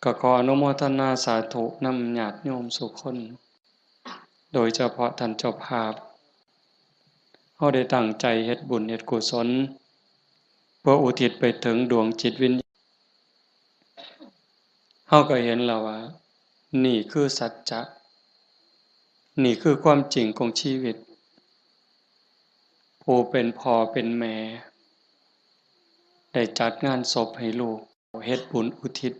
ก็ขออนุโมทนาสาธุนำญาติโยมสุขคนโดยเฉพาะท่านเจ้าภาพเฮาได้ตั้งใจเฮ็ดบุญเฮ็ดกุศลเพื่ออุทิศไปถึงดวงจิตวิญญาณเฮาก็เห็นแล้วว่านี่คือสัจจะนี่คือความจริงของชีวิตผู้เป็นพ่อเป็นแม่ได้จัดงานศพให้ลูกเฮ็ดบุญอุทิศ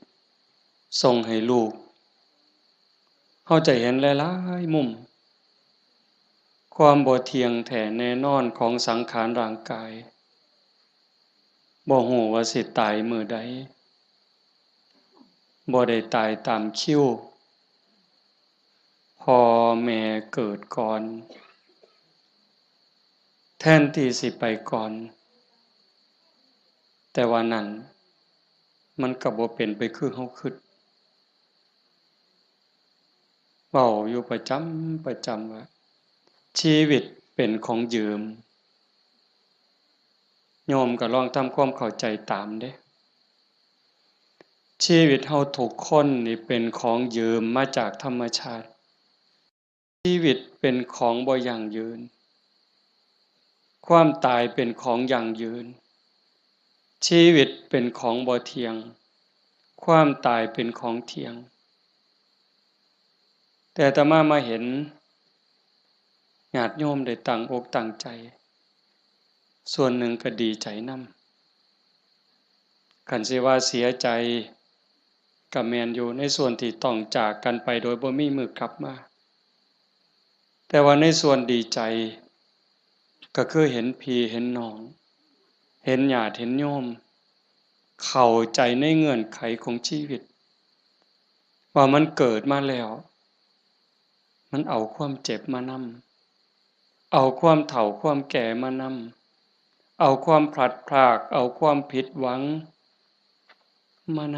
ส่งให้ลูกเฮาจะเห็นหลายๆมุมความบ่เที่ยงแท้แน่นอนของสังขารร่างกายบ่ฮู้ว่าสิตายมื้อใดบ่ได้ตายตามคิวพ่อแม่เกิดก่อนแทนที่สิไปก่อนแต่ว่านั้นมันก็บ่เป็นไปคือเฮาคิดเว้าอยู่ประจำว่าชีวิตเป็นของยืมโยมก็ลองทำความเข้าใจตามเด้ชีวิตเฮาทุกคนนี่เป็นของยืมมาจากธรรมชาติชีวิตเป็นของบ่ยั่งยืนความตายเป็นของยั่งยืนชีวิตเป็นของบ่เที่ยงความตายเป็นของเที่ยงแต่อาตมามาเห็นญาติโยมได้ตั้งอกตั้งใจส่วนหนึ่งก็ดีใจนำคันสิว่าเสียใจก็แม่นอยู่ในส่วนที่ต้องจากกันไปโดยบ่มีมื้อกลับมาแต่ว่าในส่วนดีใจก็คือเห็นพี่เห็นน้องเห็นญาติเห็นโยมเข้าใจในเงื่อนไขของชีวิตว่ามันเกิดมาแล้วมันเอาความเจ็บมานำเอาความเฒ่าความแก่มานำเอาความพลัดพรากเอาความผิดหวังมาน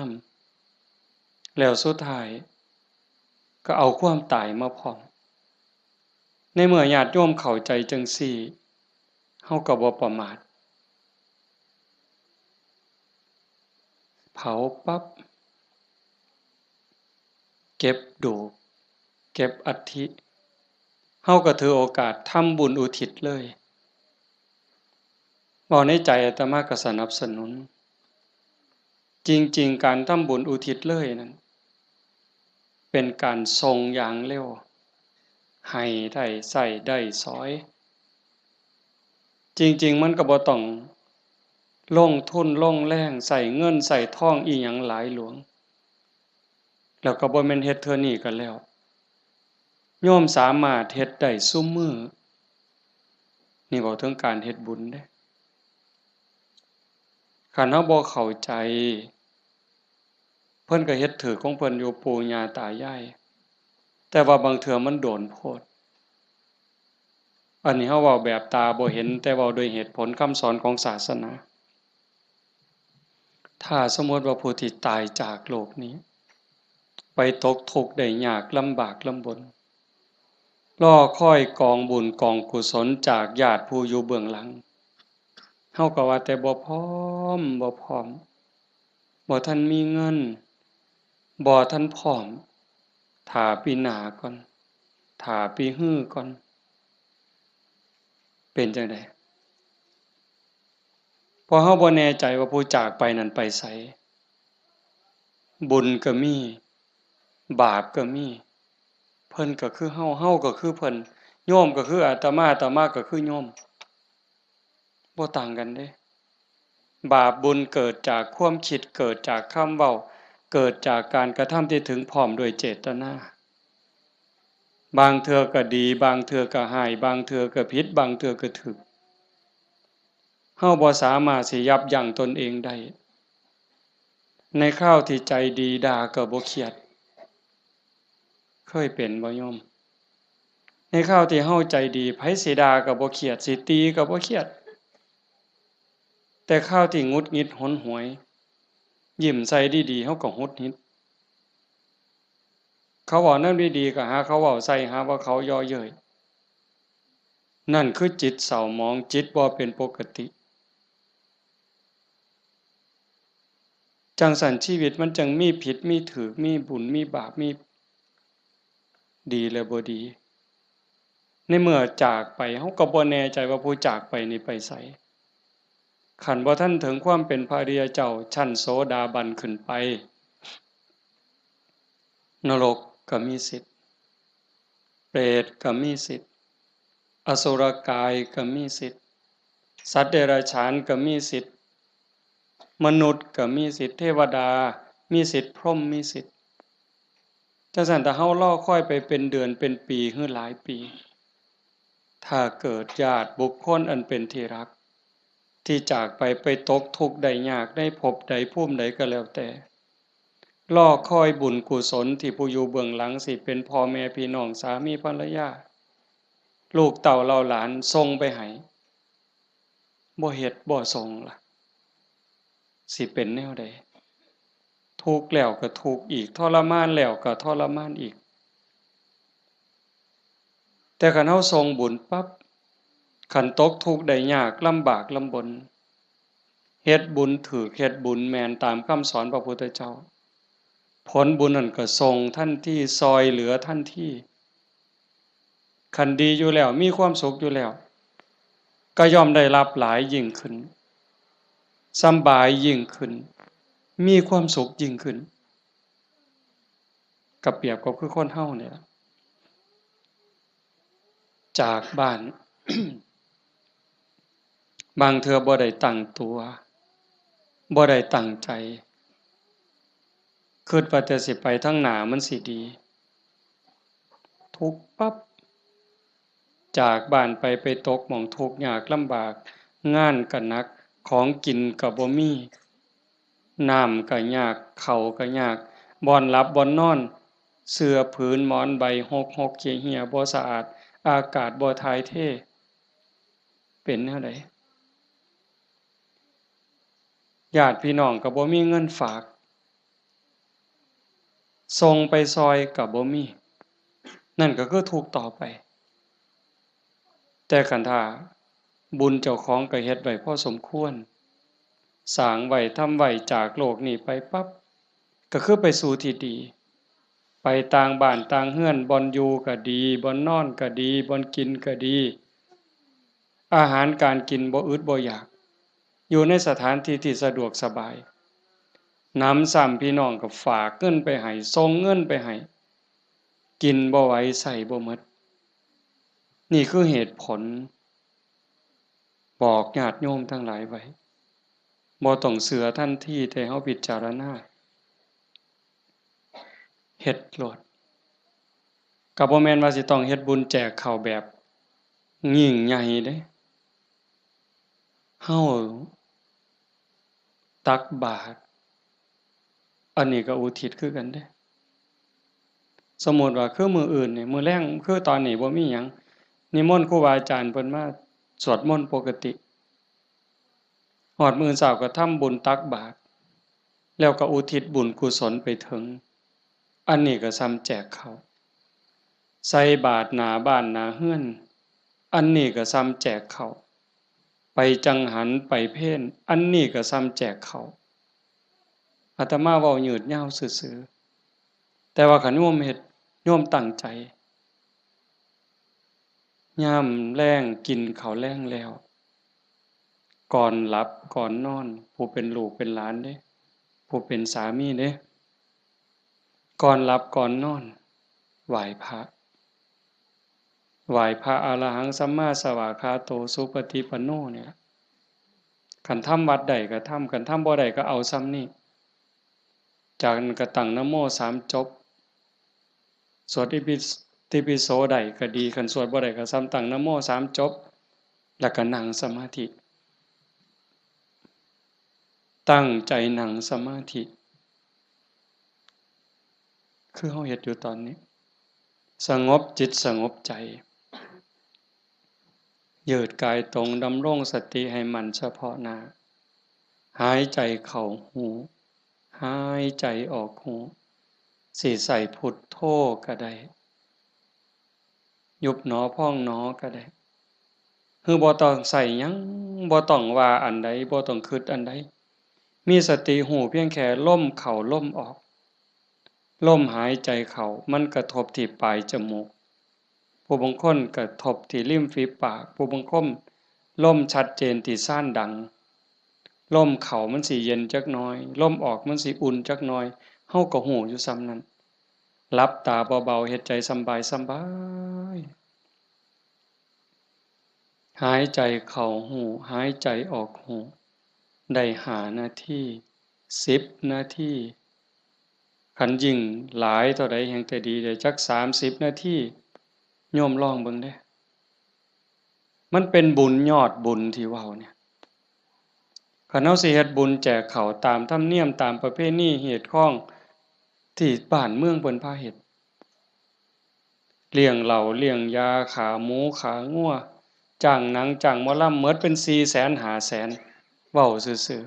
ำแล้วสุดท้ายก็เอาความตายมาพร้อมในเมื่อญาติโยมเข้าใจจังซี้เฮาก็บ่ประมาทเผาปั๊บเก็บดูกเก็บอัฐิเฮาก็ถือโอกาสทำบุญอุทิศเลยเว้าในใจอาตมาก็สนับสนุนจริงๆการทำบุญอุทิศเลยนั้นเป็นการส่งอย่างเร็วให้ได้ใช้ได้สอยจริงๆมันก็บ่ต้องลงทุนลงแรงใช้เงินใช้ทองอิหยังหลายหลวงแล้วก็บ่แม่นเฮ็ดเทื่อนี้ก็แล้วโยมสามารถเฮ็ดได้ซุมื้อนี่เว้าถึงการเฮ็ดบุญเด้คันเฮาบ่เข้าใจเพิ่นก็เฮ็ดถูกของเพิ่นอยู่ปู่ย่าตายายแต่ว่าบางเทื่อมันโดนโพดอันนี้เฮาเว้าแบบตาบ่เห็นแต่เว้าด้วยเหตุผลคำสอนของศาสนาถ้าสมมุติว่าผู้ที่ตายจากโลกนี้ไปตกทุกข์ได้ยากลำบากลำบนรอคอยกองบุญกองกุศลจากญาติผู้อยู่เบื้องหลังเฮาก็ว่าแต่บ่พร้อมบ่ทันมีเงินบ่ทันพร้อมท่าปีหน้าก่อนท่าปีฮื้อก่อนเป็นจั่งใดเพราะเฮาบ่แน่ใจว่าผู้จากไปนั้นไปไสบุญก็มีบาปก็มีเพิ่นก็คือเฮาเฮาก็คือเพิ่นโยมก็คืออาตมาอาตมาก็คือโยมบ่ต่างกันเด้บาปบุญเกิดจากความคิดเกิดจากคำเว้าเกิดจากการกระทำที่ถึงพร้อมด้วยเจตนาบางเทื่อก็ดีบางเทื่อก็ร้ายบางเทื่อก็ผิดบางเทื่อก็ถูกเฮาบ่สามารถสิยับยั้งตนเองได้ในคราวที่ใจดีด่าก็บ่เครียดเคยเป็นบ่โยมในคราวที่เฮาใจดีไผสิด่าก็บ่เครียดสิตีก็บ่เครียดแต่คราวที่หงุดหงิดหนหวยยิ้มใส่ดีๆเฮาก็หงุดหงิดเขาเว้าแนวดีๆก็หาเขาเว้าใส่หาว่าเขาเยาะเย้ยนั่นคือจิตเศร้าหมองจิตบ่เป็นปกติ จังสันชีวิตมันจังมีผิดมีถูกมีบุญมีบาปมีดีและบ่ดีในเมื่อจากไปเฮาก็บ่แน่ใจว่าผู้จากไปนี่ไปไสคันบ่ทันถึงความเป็นพระอริยเจ้าชั้นโสดาบันขึ้นไปนรกก็มีสิทธิ์เปรตก็มีสิทธิ์อสุรกายก็มีสิทธิ์สัตว์เดรัจฉานก็มีสิทธิ์มนุษย์ก็มีสิทธิ์เทวดามีสิทธิ์พรหมมีสิทธิ์จังซั่นถ้าเฮารอคอยไปเป็นเดือนเป็นปีหรือหลายปีถ้าเกิดญาติบุคคลอันเป็นที่รักที่จากไปตกทุกข์ได้ยากได้พบใดภูมิใดก็แล้วแต่รอคอยบุญกุศลที่ผู้อยู่เบื้องหลังสิเป็นพ่อแม่พี่น้องสามีภรรยาลูกเต่าเราหลานส่งไปให้บ่เฮ็ดบ่ส่งล่ะสิเป็นแนวใดทุกข์แล้วก็ทุกข์อีกทรมานแล้วก็ทรมานอีกแต่คันเฮาส่งบุญปั๊บคันตกทุกข์ได้ยากลำบากลำบนเฮ็ดบุญถูกเฮ็ดบุญแม่นตามคำสอนพระพุทธเจ้าผลบุญนั่นก็ส่งทันทีซอยเหลือทันทีคันดีอยู่แล้วมีความสุขอยู่แล้วก็ย่อมได้รับหลายยิ่งขึ้นสำบายยิ่งขึ้นมีความสุขยิ่งขึ้นก็เปรียบกับคือคนเฮาเนี่ยล่ะจากบ้าน บางเทื่อบ่ได้ตั้งตัวบ่ได้ตั้งใจคิดว่าแต่สิไปทางหน้ามันสิดีทุกข์ปั๊บจากบ้านไปตกหม้องทุกข์ยากลำบากงานก็หนักของกินก็บ่มีน้ำก็ยากข้าวก็ยากบ่อนหลับบ่อนนอนเสื่อผืนหมอนใบหกเหี่ยๆบ่สะอาดอากาศบ่ถ่ายเทเป็นแนวใดญาติพี่น้องก็บ่มีเงินฝากส่งไปซอยก็บ่มีนั่นก็คือทุกข์ต่อไปแต่คันถ้าบุญเจ้าของก็เฮ็ดไว้พอสมควรสร้างไว้ทำไว้จากโลกนี้ไปปั๊บก็คือไปสู่ที่ดีไปต่างบ้านต่างเรือนบ่อนอยู่ก็ดีบ่อนนอนก็ดีบ่อนกินก็ดีอาหารการกินบ่อึดบ่อยากอยู่ในสถานที่ที่สะดวกสบายนำซ้ำพี่น้องก็ฝากเงินไปให้ส่งเงินไปให้กินบ่ไหวใช้บ่หมดนี่คือเหตุผลบอกญาติโยมทั้งหลายไว้บ่ต้องเชื่อทันทีแต่เฮาพิจารณาเฮ็ดโลดก็บ่แม่นว่าสิต้องเฮ็ดบุญแจกข้าวแบบยิ่งใหญ่เด้เฮาตักบาตรอันนี้ก็อุทิศคือกันเด้สมมุติว่าคือมื้ออื่นนี่มื้อแลงคือตอนนี้บ่มีหยังนิมนต์ครูบาอาจารย์เพิ่นมาสวดมนต์ปกติฮอดมื้อเช้าก็ทำบุญตักบาตรแล้วก็อุทิศบุญกุศลไปถึงอันนี้ก็ส่ำแจกข้าวใส่บาตรหน้าบ้านหน้าเรือนอันนี้ก็ส่ำแจกข้าวไปจังหันไปเพลอันนี้ก็ส่ำแจกข้าวอาตมาเว้ายืดยาวซื่อๆแต่ว่าคันโยมเฮ็ดโยมตั้งใจยามแลงกินข้าวแลงแล้วก่อนหลับก่อนนอนผู้เป็นลูกเป็นหลานเด้ผู้เป็นสามีเด้ก่อนหลับก่อนนอนไหว้พระไหว้พระอรหังสัมมาสวากขาโตสุปฏิปันโนเนี่ยคันทำวัดใดก็ทำคันทำบ่ได้ก็เอาซ้ำนี้จากนั้นก็ตั้งนะโม3จบสวดอิติปิโสใดก็ดีคันสวดบ่ได้ก็ซ้ำตั้งนะโม3จบแล้วก็นั่งสมาธิตั้งใจนั่งสมาธิคือเฮาเฮ็ดอยู่ตอนนี้สงบจิตสงบใจยืดกายตรงดำรงสติให้มั่นเฉพาะหน้าหายใจเข้าหูหายใจออกหูสิใส่พุทโธก็ได้ยุบหนอพองหนอก็ได้คือบ่ต้องใส่หยังบ่ต้องว่าอันใดบ่ต้องคิดอันใด มีสติหูเพียงแค่ลมเข้าลมออกลมหายใจเข้ามันกระทบที่ปลายจมูกผู้บางคนกระทบที่ริมฝีปากผู้บางคนลมชัดเจนที่ซ่านดังลมเข้ามันสิเย็นจักหน่อยลมออกมันสิอุ่นจักหน่อยเฮาก็หูอยู่ส่ำนั้นหลับตาเบาๆเฮ็ดใจสำบายหายใจเข้าหูหายใจออกหูได้5 นาที10 นาทีคันยิ่งหลายเท่าใดแฮ่งแต่ดีได้จัก30 นาทีโยมลองเบิ่งเด้อมันเป็นบุญยอดบุญที่เว้าเนี่ยคันเฮาสิเฮ็ดบุญแจกข้าวตามธรรมเนียมตามประเพณีเหตุข้องที่บ้านเมืองเพิ่นพาเฮ็ดเลี้ยงเหล้าเลี้ยงยาขาหมูขางัวจ้างหนังจ้างหมอลำหมดเป็น400,000 500,000เว้าซื่อ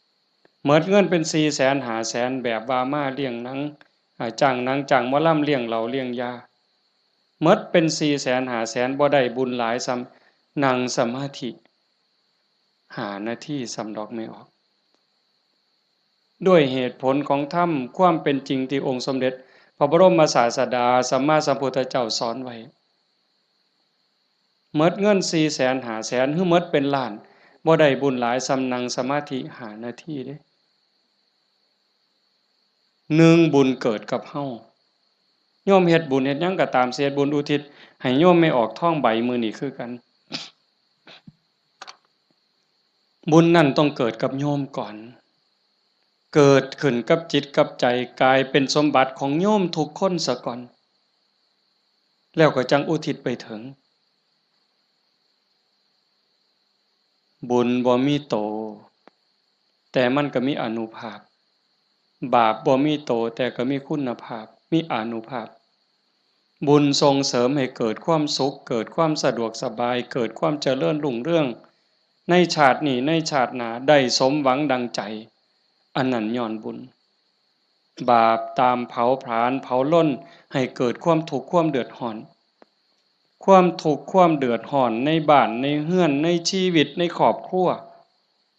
ๆหมดเงินเป็น400,000 500,000แบบว่ามาเลี้ยงหนังจ้างหนังจ้างหมอลำเลี้ยงเหล้าเลี้ยงยาหมดเป็น400,000 500,000บ่ได้บุญหลายส่ำนั่งสมาธิ5 นาทีส่ำดอกไม่ออกด้วยเหตุผลของธรรมความเป็นจริงที่องค์สมเด็จพระบรมศาสดาสัมมาสัมพุทธเจ้าสอนไว้หมดเงิน400,000 500,000หรือหมดเป็นล้านบ่ได้บุญหลายส่ำนั่งสมาธิ5 นาทีเด้1บุญเกิดกับเฮาโยมเฮ็ดบุญเฮ็ดหยังก็ตามสิเฮ็ดบุญอุทิศให้โยมไม่ออกท้องใบมื้อนี้คือกันบุญนั่นต้องเกิดกับโยมก่อนเกิดขึ้นกับจิตกับใจกลายเป็นสมบัติของโยมทุกคนซะก่อนแล้วก็จังอุทิศไปถึงบุญบ่มีโตแต่มันก็มีอานุภาพบาปบ่มีโตแต่ก็มีคุณภาพมีอานุภาพบุญส่งเสริมให้เกิดความสุขเกิดความสะดวกสบายเกิดความเจริญรุ่งเรืองในชาตินี้ในชาติหน้าได้สมหวังดังใจอันนั้นย้อนบุญบาปตามเผาผลาญเผาล้นให้เกิดความทุกข์ความเดือดร้อนความทุกข์ความเดือดร้อนในบ้านในเรือนในชีวิตในครอบครัว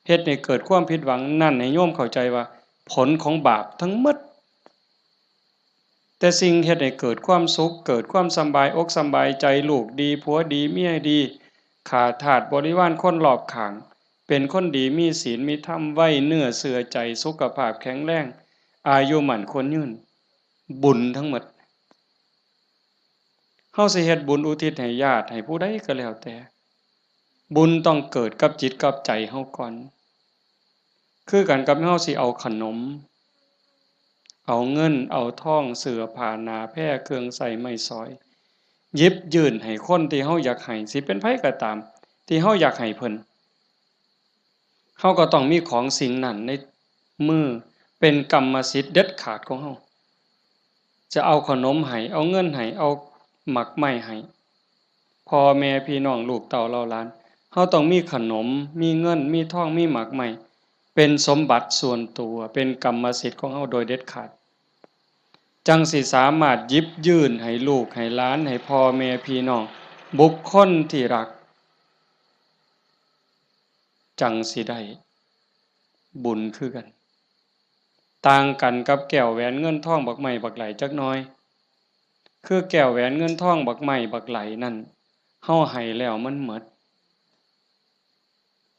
เฮ็ดให้เกิดความผิดหวังนั่นให้โยมเข้าใจว่าผลของบาปทั้งหมดแต่สิ่งเฮ็ดให้เกิดความสุขเกิดความสำบายอกสำบายใจลูกดีผัวดีเมียดีขาทาสบริวารคนรอบข้างเป็นคนดีมีศีลมีธรรมไว้เนื้อเชื่อใจสุขภาพแข็งแรงอายุมั่นควรยืนบุญทั้งหมดเฮาสิเฮ็ดบุญอุทิศให้ญาติให้ผู้ใดก็แล้วแต่บุญต้องเกิดกับจิตกับใจเฮาก่อนคือกันกับเฮาสิเอาขนมเอาเงินเอาทองเสื้อผ้าหน้าแพรเครื่องใช้ไม้สอยหยิบยื่นให้คนที่เฮาอยากให้สิเป็นไผก็ตามที่เฮาอยากให้เพิ่นเฮาก็ต้องมีของสิ่งนั้นในมือเป็นกรรมสิทธิ์เด็ดขาดของเฮาจะเอาขนมให้เอาเงินให้เอาหมากไม้ให้พ่อแม่พี่น้องลูกเต้าเหล่าหลานเฮาต้องมีขนมมีเงินมีทองมีหมากไม้เป็นสมบัติส่วนตัวเป็นกรรมสิทธิ์ของเฮาโดยเด็ดขาดจังสิสามารถหยิบยื่นให้ลูกให้หลานให้พ่อแม่พี่น้องบุคคลที่รักจังสิได้บุญคือกันต่างกันกับแก้วแหวนเงินทองบักไม้บักไหลจักหน่อยคือแก้วแหวนเงินทองบักไม้บักไหลนั่นเฮาให้แล้วมันหมด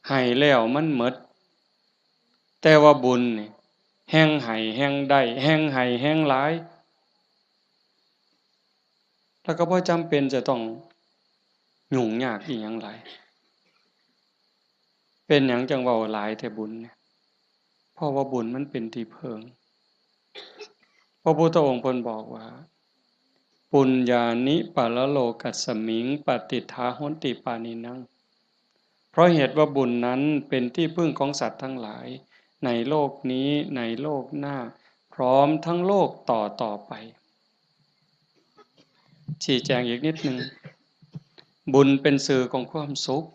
ให้แล้วมันหมดแต่ว่าบุญนี่แฮ่งให้แฮ่งได้แฮ่งให้แฮ่งหลายแล้วก็บ่จำเป็นจะต้องยุ่งยากอิหยังหลายเป็นหยังจังเว้าหลายแต่บุญเนี่ยเพราะว่าบุญมันเป็นที่พึ่งพระพุทธองค์เพิ่นบอกว่าปุญญานิปะละโลกัสสมิงปฏิทาโหนติปานินังเพราะเหตุว่าบุญนั้นเป็นที่พึ่งของสัตว์ทั้งหลายในโลกนี้ในโลกหน้าพร้อมทั้งโลกต่อไปชี้แจงอีกนิดนึงบุญเป็นสื่อของความสุข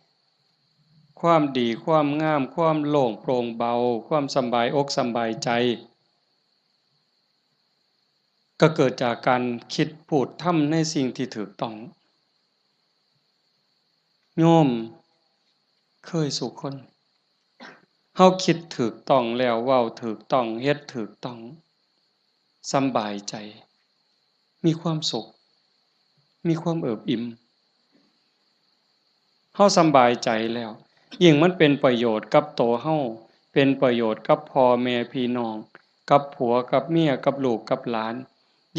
ความดีความงามความโล่งโปร่งเบาความสบายอกสบายใจก็เกิดจากการคิดพูดทำในสิ่งที่ถูกต้องโยมเคยสุขคน เฮาคิดถูกต้องแล้วเว้าถูกต้องเฮ็ดถูกต้องสำบายใจมีความสุขมีความเอิบอิ่มเฮาสำบายใจแล้วยิ่งมันเป็นประโยชน์กับตัวเฮาเป็นประโยชน์กับพ่อแม่พี่น้องกับผัวกับเมียกับลูกกับหลาน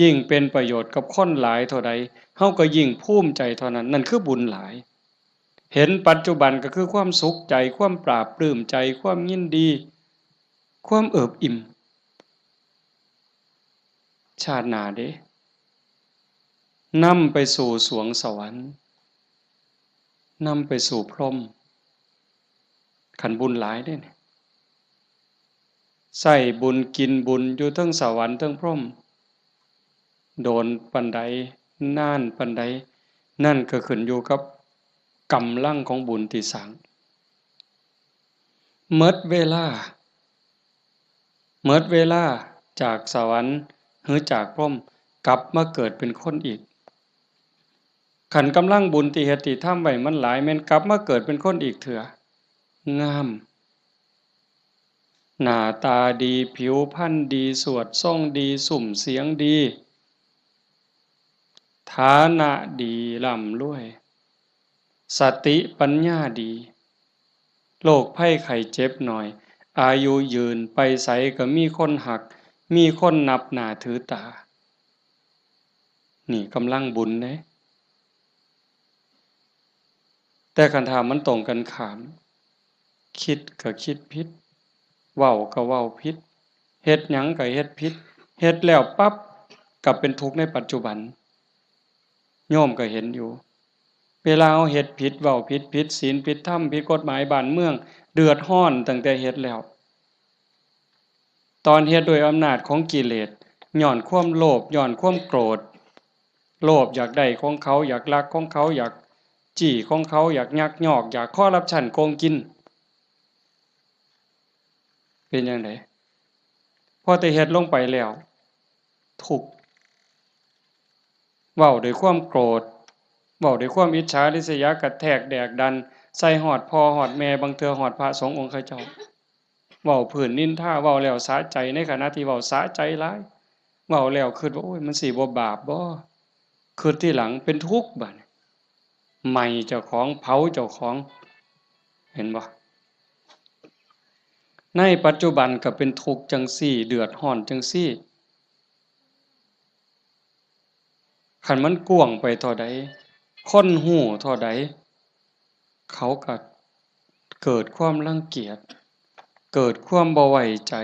ยิ่งเป็นประโยชน์กับคนหลายเท่าใดเฮาก็ยิ่งภูมิใจเท่านั้นนั่นคือบุญหลายเห็นปัจจุบันก็คือความสุขใจความปราบปลื้มใจความยินดีความเอิบอิ่มชาติหน้าเด้นำไปสู่สวงสวรรค์นำไปสู่พรหมขันบุญหลายเด้เนี่ยใส่บุญกินบุญอยู่เทั้งสวรรค์เทั้งพรหมโดนปันใดนานปันใดนั่นก็ขึ้นอยู่กับกำลังของบุญที่สร้างหมดเวลาจากสวรรค์หรือจากพรหมกลับมาเกิดเป็นคนอีกขันกำลังบุญที่เฮ็ดที่ทำไว้มันหลายแม่นกลับมาเกิดเป็นคนอีกเถื่องามหน้าตาดีผิวพรรณดีสวดทรงดีสุ่มเสียงดีฐานะดีร่ำรวยสติปัญญาดีโรคภัยไข้เจ็บหน่อยอายุยืนไปไสก็มีคนหักมีคนนับหน้าถือตานี่กำลังบุญเด้แต่คันถามมันตรงกันข้ามคิดก็คิดผิดเว้าก็เว้าผิดเฮ็ดหยังก็เฮ็ดผิดเฮ็ดแล้วปั๊บก็เป็นทุกข์ในปัจจุบันโยมก็เห็นอยู่เวลาเราเฮ็ดผิดเว้าผิดผิดศีลผิดธรรมผิดกฎหมายบ้านเมืองเดือดร้อนตั้งแต่เฮ็ดแล้วตอนเฮ็ดโดยอำนาจของกิเลสย้อนความโลภย้อนความโกรธโลภอยากได้ของเขาอยากลักของเขาอยากจี้ของเขาอยากยักยอกอยากคอร์รัปชันโกงกินเป็นจังไดพอแต่เฮ็ดลงไปแล้วทุกข์เว้าด้วยความโกรธเว้าด้วยความอิจฉาริษยากระแทกแดกดันใส่ฮอดพ่อฮอดแม่บางเทื่อฮอดพระสงฆ์องค์เขาเจ้าเว้าพื้นนินทาเว้าแล้วสะใจในขณะที่เว้าสะใจหลายเว้าแล้วคิดว่าโอ้ยมันสิบ่บาปบ่คิดทีหลังเป็นทุกข์บัดนี้ไหม้เจ้าของเผาเจ้าของเห็นบ่ในปัจจุบันก็เป็นทุกข์จังซี่เดือดร้อนจังซี่คันมันกว้างไปเท่าใดคนฮู้เท่าใดเขาก็เกิดความรังเกียจเกิดความบ่ไว้ใจ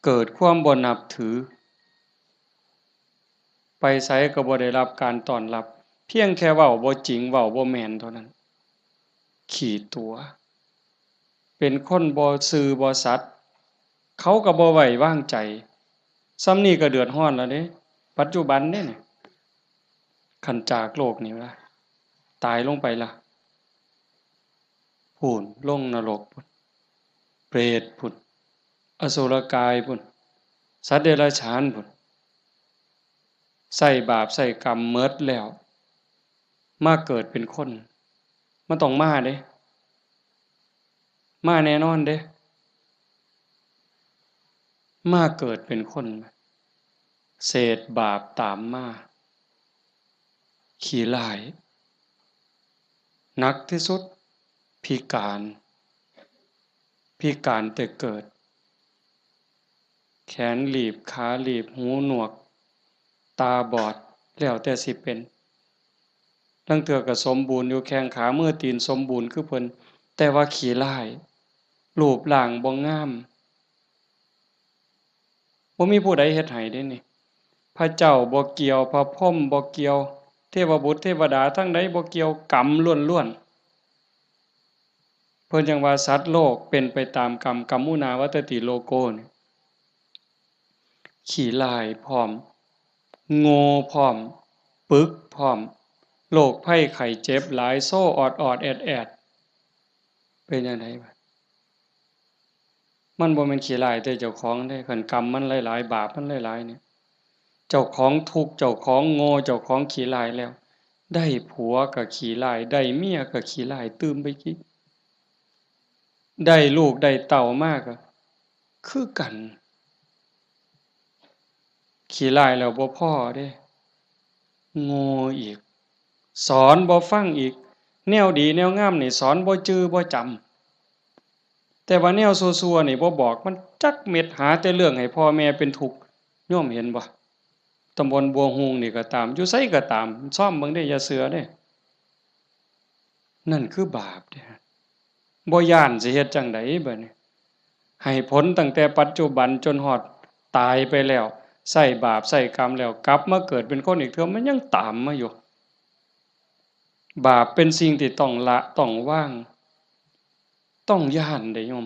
เกิดความบ่นับถือไปไสก็บ่ได้รับการต้อนรับเพียงแค่เว้าบ่จริงเว้าบ่แม่นเท่านั้นขี้ตัวเป็นคนบ่ซื่อบ่สัตย์เขาก็บ่ไว้วางใจส่ำนี้ก็เดือดร้อนแล้วเด้ปัจจุบันเด้นี่คันจากโลกนี้ล่ะตายลงไปล่ะพู้นลงนรกพู้นเปรตพู้นอสุรกายพู้นสัตว์เดรัจฉานพู้นใส่บาปใส่กรรมหมดแล้วมาเกิดเป็นคนมันต้องมาเด้มาแน่นอนเด้มาเกิดเป็นคนเศษบาปตามมาขี้ร้ายหนักที่สุดพิการแต่เกิดแขนหลีบขาหลีบหูหนวกตาบอดแล้วแต่สิเป็นลางเทื่อก็สมบูรณ์อยู่แข้งขามือตีนสมบูรณ์คือเพิ่นแต่ว่าขี้ร้ายรูปร่างบ่งามบ่มีผู้ใดเฮ็ดให้เด้นี่พระเจ้าบ่เกี่ยวพระพรหมบ่เกี่ยวเทวบุตรเทวดาทั้งใดบ่เกี่ยวกรรมล้วนๆเพิ่นจังว่าสัตว์โลกเป็นไปตามกรรมกัมมุนาวัตติโลโกนี่ขี้ร้ายพร้อมโง่พร้อมปึกพร้อมโรคภัยไข้เจ็บหลายโซ่ออดๆแอดๆเป็นจังไดบัดมันบ่แม่นขี้ร้ายแต่เจ้าของเด้คันกรรมมันหลายๆบาปมันหลายๆเนี่ยเจ้าของทุกข์เจ้าของโง่เจ้าของขี้ร้ายแล้วได้ผัวก็ขี้ร้ายได้เมียก็ขี้ร้ายตื่มไปอีก ได้ลูกได้เต่ามากก็คือกันขี้ร้ายแล้วบ่พอเด้โง่อีกสอนบ่ฟังอีกแนวดีแนวงามนี่สอนบ่จื้อบ่จำแต่ว่าแนวซั่วๆนี่บ่บอกมันจักเม็ดหาแต่เรื่องให้พ่อแม่เป็นทุกข์โยมเห็นบ่ตำบลบัวฮูงนี่ก็ตามอยู่ไสก็ตามซ่อมเบิ่งเด้อย่าเสือเด้นั่นคือบาปเด้บ่ย้านสิเฮ็ดจังไดบัดนี้ให้ผลตั้งแต่ปัจจุบันจนฮอดตายไปแล้วใส่บาปใส่กรรมแล้วกลับมาเกิดเป็นคนอีกเทื่อมันยังตามมาอยู่บาปเป็นสิ่งที่ต้องละต้องวางต้องย้านเด้โยม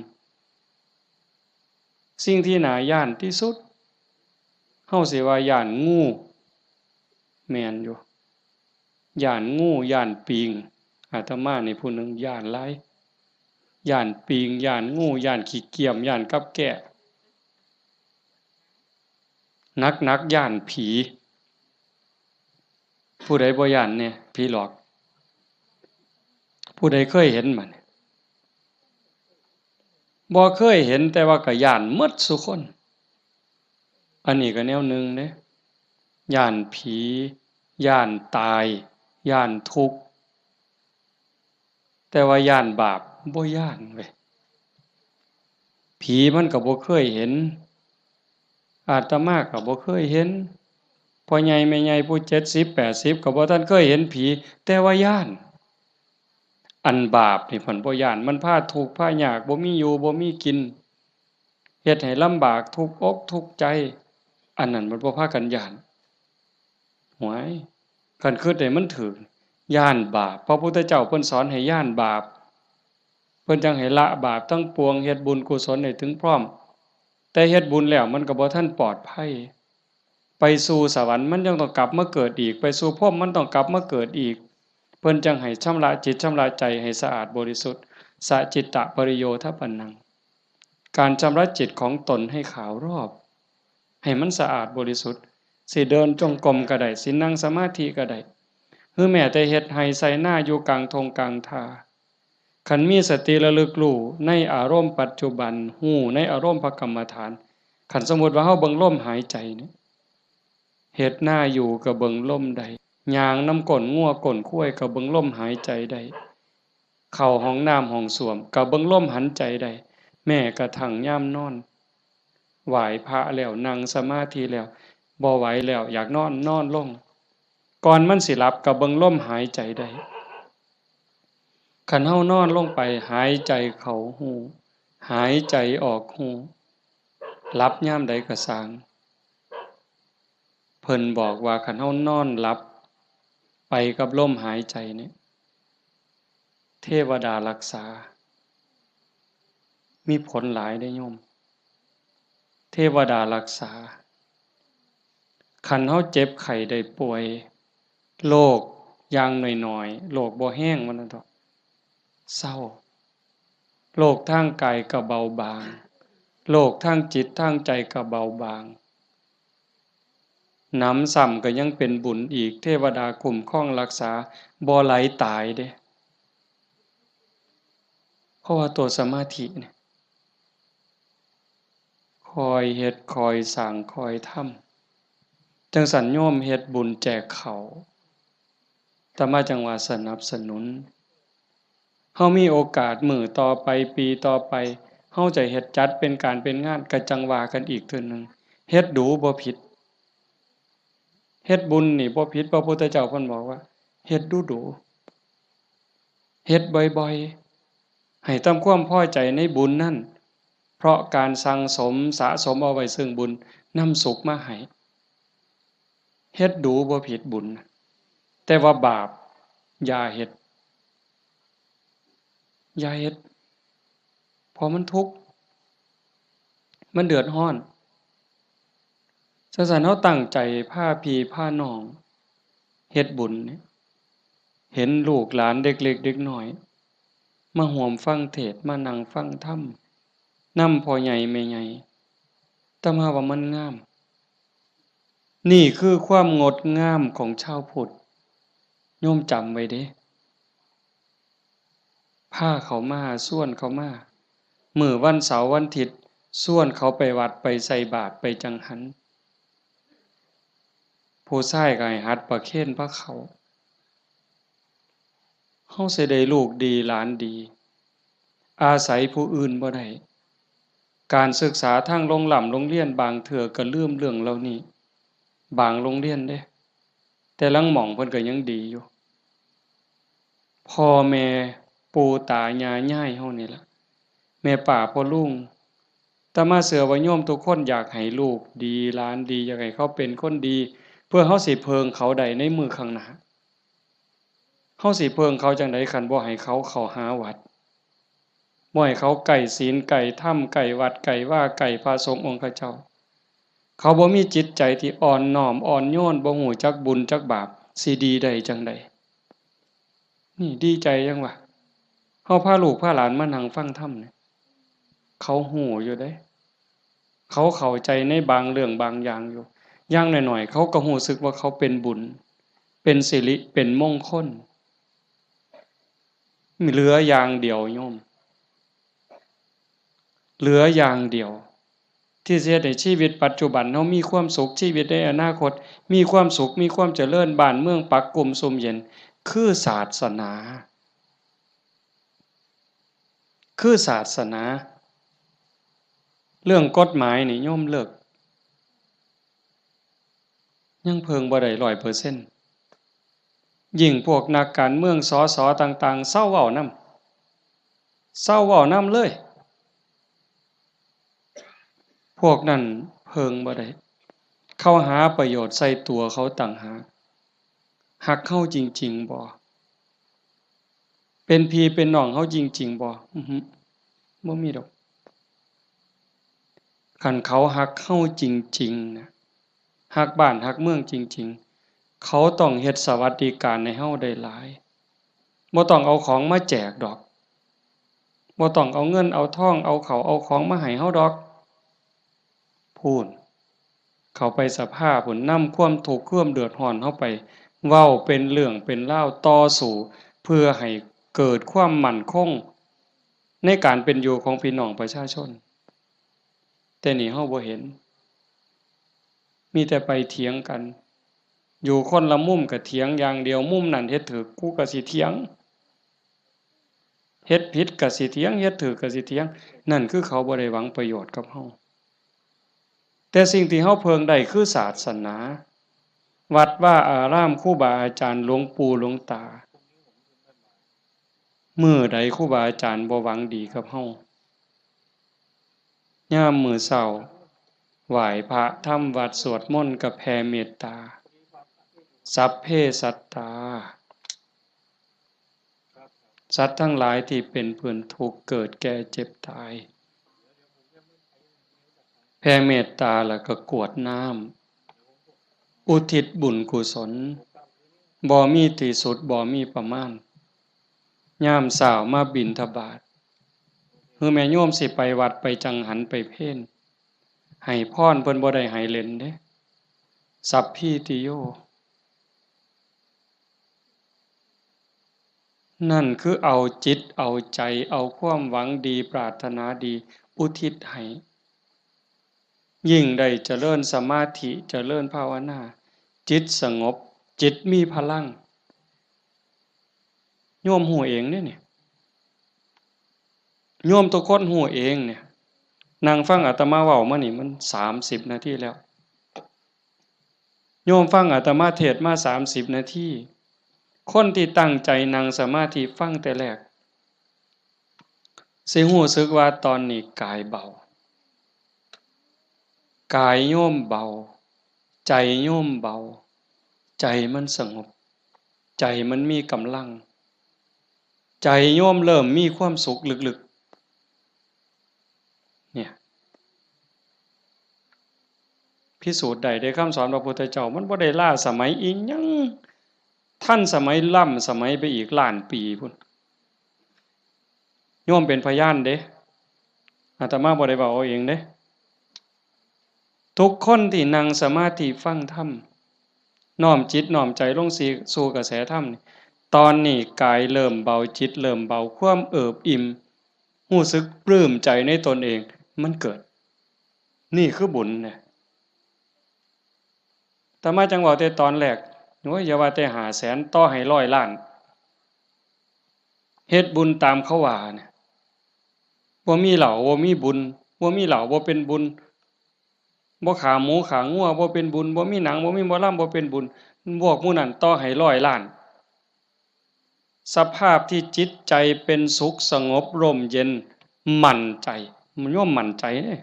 สิ่งที่น่าย้านที่สุดเฮาสิว่าย้านงูแม่นอยู่ย้านงูย้านปิงอาตมานี่ผู้หนึ่งย้านหลายย้านปิงย้านงูย้านขี้เกียจย้านกับแกะหนักย้านผีผู้ใดบ่ย้านแน่ผีหลอกผู้ใดเคยเห็นมันบ่เคยเห็นแต่ว่าก็ย้านหมดซุคนอันนี้ก็แนวหนึ่งเด้ย้านผีย้านตายย้านทุกข์แต่ว่าย้านบาปบ่ย้านเว้ยผีมันก็บ่เคยเห็นอาตมาก็บ่เคยเห็นพ่อใหญ่แม่ใหญ่ผู้70 80ก็บ่ทันเคยเห็นผีแต่ว่าย้านอันบาปนี่เพิ่นบ่ย้านมันพาทุกข์พายากบ่มีอยู่บ่มีกินเฮ็ดให้ลำบากทุกข์อกทุกข์ใจอันนั้นมันบ่พากันย้านหวยคันคิดให้มันถูกย้านบาปพระพุทธเจ้าเพิ่นสอนให้ย้านบาปเพิ่นจังให้ละบาปทั้งปวงเฮ็ดบุญกุศลให้ถึงพร้อมแต่เฮ็ดบุญแล้วมันก็บ่ทันปลอดภัยไปสู่สวรรค์มันยังต้องกลับมาเกิดอีกไปสู่ภพมันต้องกลับมาเกิดอีกเพิ่นจังให้ชำระจิตชำระใจให้สะอาดบริสุทธิ์สะจิตตะปริโยทปันนังการชำระจิตของตนให้ขาวรอบให้มันสะอาดบริสุทธิ์สิเดินจงกรมก็ได้สินั่งสมาธิก็ได้หรือแม้แต่เฮ็ดให้ใส่หน้าอยู่กลางทงกลางทาคันมีสติระลึกรู้ในอารมณ์ปัจจุบันฮู้ในอารมณ์พระกรรมฐานคันสมมุติว่าเฮาเบิ่งลมหายใจนี่เฮ็ดหน้าอยู่ก็เบิ่งลมได้ย่างน้ำก้นงัวก้นข้วยก็เบิ่งลมหายใจได้เข้าห้องน้ำห้องส้วมก็เบิ่งลมหันใจได้แม้กระทั่งยามนอนไหว้พระแล้วนั่งสมาธิแล้วบ่ไหวแล้วอยากนอนนอนลงก่อนมันสิหลับก็เบิ่งลมหายใจได้คันเฮานอนลงไปหายใจเข้าหูหายใจออกหูหลับยามใดก็สร้างเพิ่นบอกว่าคันเฮานอนหลับไปกับลมหายใจนี่เทวดารักษามีผลหลายเด้อโยมเทวดารักษาคันเฮาเจ็บไข้ได้ป่วยโรคอย่างน้อยๆโรคบ่แห้งว่านั้นเถาะเศร้าโรคทางกายก็เบาบางโรคทางจิตทางใจก็เบาบางหนำซ้ำก็ยังเป็นบุญอีกเทวดาคุ้มครองรักษาบ่ไหลตายเด้เพราะว่าตัวสมาธิเนี่ยคอยเฮ็ดคอยสร้างคอยทำจังสันโยมเฮ็ดบุญแจกเขาแต่มาจังว่าสนับสนุนเฮามีโอกาสมื้อต่อไปปีต่อไปเฮาจะเฮ็ดจัดเป็นการเป็นงานก็จังว่ากันอีกเทื่อนึงเฮ็ดดูบ่ผิดเฮ็ดบุญนี่บ่ผิดพระพุทธเจ้าเพิ่นบอกว่าเฮ็ดดูๆเฮ็ดบ่อยๆให้ตามความพอใจในบุญนั้นเพราะการสั่งสมสะสมเอาไว้ซึ่งบุญนำสุขมาให้เฮ็ดดูบ่ผิดบุญแต่ว่าบาปอย่าเฮ็ดอย่าเฮ็ดเพราะมันทุกข์มันเดือดร้อนฉะนั้นเราตั้งใจพาพี่พาน้องเฮ็ดบุญเนี่ยเห็นลูกหลานเด็กเล็กเด็กน้อยมาร่วมฟังเทศน์มานั่งฟังธรรมนำพ่อใหญ่แม่ใหญ่แต่มาว่ามันงามนี่คือความงดงามของชาวพุทธโยมจำไว้เด้พาเขามาส่วนเขามา มื้อวันเสาร์วันอาทิตย์ส่วนเขาไปวัดไปใส่บาตรไปจังหันผู้ชายก็ให้หัดประเคนพระเขาเฮาสิได้ลูกดีหลานดีอาศัยผู้อื่นบ่ได้การศึกษาทางโรงเรียนบางเทื่อก็ลืมเรื่องเหล่านี้บางโรงเรียนเด้แต่ลางหม้องเพิ่นก็ยังดีอยู่พ่อแม่ปู่ตายายยายเฮานี่ล่ะแม่ป้าพ่อลุงแต่มาเชื่อว่าโยมทุกคนอยากให้ลูกดีหลานดีอยากให้เขาเป็นคนดีเพื่อเฮาสิเพิงเขาได้ในมื้อข้างหน้าเฮาสิเพิงเขาจังได๋คันบ่ให้เขาเข้าหาวัดบ่ให้เขาใกล้ศีลใกล้ธรรมใกล้วัดใกล้ว่าใกล้พระสงฆ์องค์เขาเจ้าเขาบ่มีจิตใจที่อ่อนน้อมอ่อนโยนบ่ฮู้จักบุญจักบาปสิดีได้จังได๋นี่ดีใจจังวะเฮาพาลูกพาหลานมานั่งฟังธรรมเนี่ยเขาฮู้อยู่เด้เขาเข้าใจในบางเรื่องบางอย่างอยู่อย่างน้อยๆเขาก็รู้สึกว่าเขาเป็นบุญเป็นสิริเป็นมงคลมีเหลืออย่างเดียวโยมเหลืออย่างเดียวที่สิเฮ็ดให้ชีวิตปัจจุบันเฮามีความสุขชีวิตในอนาคตมีความสุขมีความเจริญบ้านเมืองปักกุมซุ่มเย็นคือศาสนาคือศาสนาเรื่องกฎหมายนี่โยมเลิกยังเพิงบ่ได้ 100%ยิ่งพวกนักการเมืองสสต่างๆเซาเว้านำเซาเว้านำเลยพวกนั้นเพิงบ่ได้เขาหาประโยชน์ใส่ตัวเขาต่างหากฮักเฮาจริงๆบ่เป็นพี่เป็นน้องเฮาจริงๆบ่อือฮึบ่มีดอกคันเขาฮักเฮาจริงๆนะฮักบ้านฮักเมืองจริงๆเขาต้องเฮ็ดสวัสดิการให้เฮาได้หลายบ่ต้องเอาของมาแจกดอกบ่ต้องเอาเงินเอาทองเอาข้าวเอาของมาให้เฮาดอกพู้นเขาไปสภาพู้นนำความทุกข์ความเดือดร้อนเฮาไปเว้าเป็นเรื่องเป็นราวต่อสู้เพื่อให้เกิดความมั่นคงในการเป็นอยู่ของพี่น้องประชาชนแต่นี่เฮาบ่เห็นมีแต่ไปเถียงกันอยู่คนละมุมก็เถียงอย่างเดียวมุมนั้นเฮ็ดถูกกูก็สิเถียงเฮ็ดผิดก็สิเถียงเฮ็ดถูกก็สิเถียงนั่นคือเขาบ่ได้หวังประโยชน์กับเฮาแต่สิ่งที่เฮาเพิงได้คือศาสนาวัดว่าอารามครูบาอาจารย์หลวงปู่หลวงตามื้อใดครูบาอาจารย์บ่หวังดีกับเฮายามมื้อเช้าไหว้พระทำวัดสวดมนต์ก็แผ่เมตตาสัพเพสัตตาสัตว์ทั้งหลายที่เป็นเพื่อนทุกข์เกิดแก่เจ็บตายแผ่เมตตาแล้วก็กรวดน้ำอุทิศบุญกุศลบ่มีที่สุดบ่มีประมาณยามเช้ามาบิณฑบาตคือแม่โยมสิไปวัดไปจังหันไปเพลให้พรเพิ่นบ่ได้ให้เล่นเด้สัพพิติโยนั่นคือเอาจิตเอาใจเอาความหวังดีปรารถนาดีอุทิศให้ยิ่งได้เจริญสมาธิเจริญภาวนาจิตสงบจิตมีพลังโยมฮู้เองเด้นี่โยมทุกคนฮู้เองเนี่ยนั่งฟังอาตมาเว้ามานี่มัน30นาทีแล้วโยมฟังอาตมาเทศน์มา30นาทีคนที่ตั้งใจนั่งสมาธิฟังแต่แรกสิรู้สึกว่าตอนนี้กายเบากายโยมเบาใจโยมเบาใจมันสงบใจมันมีกำลังใจโยมเริ่มมีความสุขลึกๆเนี่ยพิสูจน์ได้ด้วยคำสอนพระพุทธเจ้ามันบ่ได้ล้าสมัยอีหยังทันสมัยล้ำสมัยไปอีกล้านปีพุ่นโยมเป็นพยานเด้อาตมาบ่ได้เว้าเอาเองเด้ทุกคนที่นั่งสมาธิฟังธรรมน้อมจิตน้อมใจลงสู่กระแสธรรมนี่ตอนนี้กายเริ่มเบาจิตเริ่มเบาความเอิบอิ่ม รู้สึกปลื้มใจในตนเองมันเกิดนี่คือบุญเนี่ยแต่มาจังหวะแต่ตอนแรกโอ้ยอย่าว่าแต่500,000ต่อให้100,000,000เฮ็ดบุญตามเขาว่าเนี่ยบ่มีเหล้าบ่มีบุญบ่มีเหล้าบ่เป็นบุญบ่ขาหมูขางัวบ่เป็นบุญบ่มีหนังบ่มีหมอลำบ่เป็นบุญพวกหมู่นั้นต่อให้100,000,000สภาพที่จิตใจเป็นสุขสงบร่มเย็นมั่นใจมันย่อมมั่นใจเด้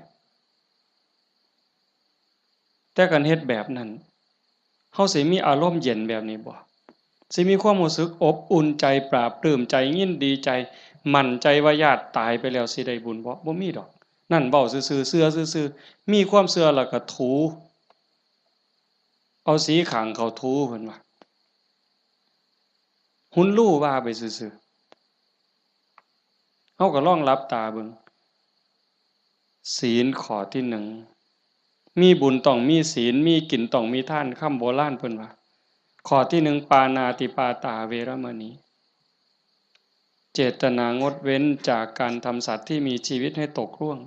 แต่กันเฮ็ดแบบนั้นเฮาสิมีอารมณ์เย็นแบบนี้บ่สิมีความรู้สึกอบอุ่นใจปราบปลื้มใจยินดีใจมั่นใจว่าญาติตายไปแล้วสิได้บุญบ่มีดอกนั่นเว้าซื่อๆเชื่อซื่อๆมีความเชื่อแล้วก็ถูเอาสีข้างเขาถูเพิ่นว่าหุนรู้ว่าไปซื่อๆเฮาก็ลองหลับตาเบิ่งศีลข้อที่1มีบุญต้องมีศีลมีกินต้องมีทานคำโบราณเพิ่นว่าข้อที่1ปานาติปาตาเวรมณีเจตนางดเว้นจากการทำสัตว์ที่มีชีวิตให้ตกล่วง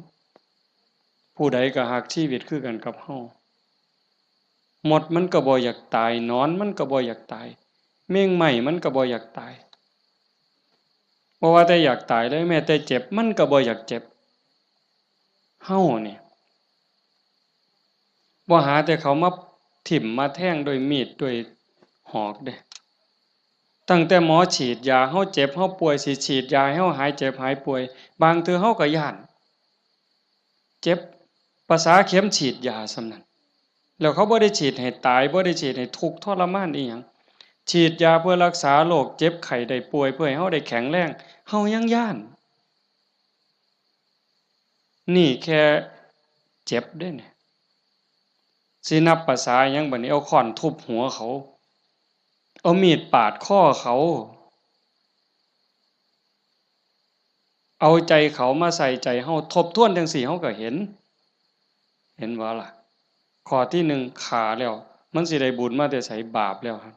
ผู้ใดก็ฮักชีวิตคือกันกับเฮาหมดมันก็บ่อยากตายนอนมันก็บ่อยากตายเม่งไหม้มันก็บ่อยากตายบ่ว่าแต่อยากตายเลยแม้แต่เจ็บมันก็บ่อยากเจ็บเฮานี่บ่หาแต่เขามาถิ่มมาแทงด้วยมีดด้วยหอกเด้ตั้งแต่หมอฉีดยาเฮาเจ็บเฮาป่วยสิฉีดยาให้เฮาหายเจ็บหายป่วยบางเทื่อเฮาก็ย้านเจ็บภาษาเข็มฉีดยาส่ำนั้นแล้วเขาบ่ได้ฉีดให้ตายบ่ได้ฉีดให้ทุกข์ทรมานอีหยังฉีดยาเพื่อรักษาโรคเจ็บไข้ได้ป่วยเพื่อให้เฮาได้แข็งแรงเฮายังย้านนี่แค่เจ็บเด้เนี่ยสินับภาษาหยังบัดนี้เอาค้อนทุบหัวเขาเอามีดปาดคอเขาเอาใจเขามาใส่ใจเฮาทบทวนจังซี่เฮาก็เห็นบ่ล่ะข้อที่1ฆ่าแล้วมันสิได้บุญมาแต่ไสบาปแล้วครับ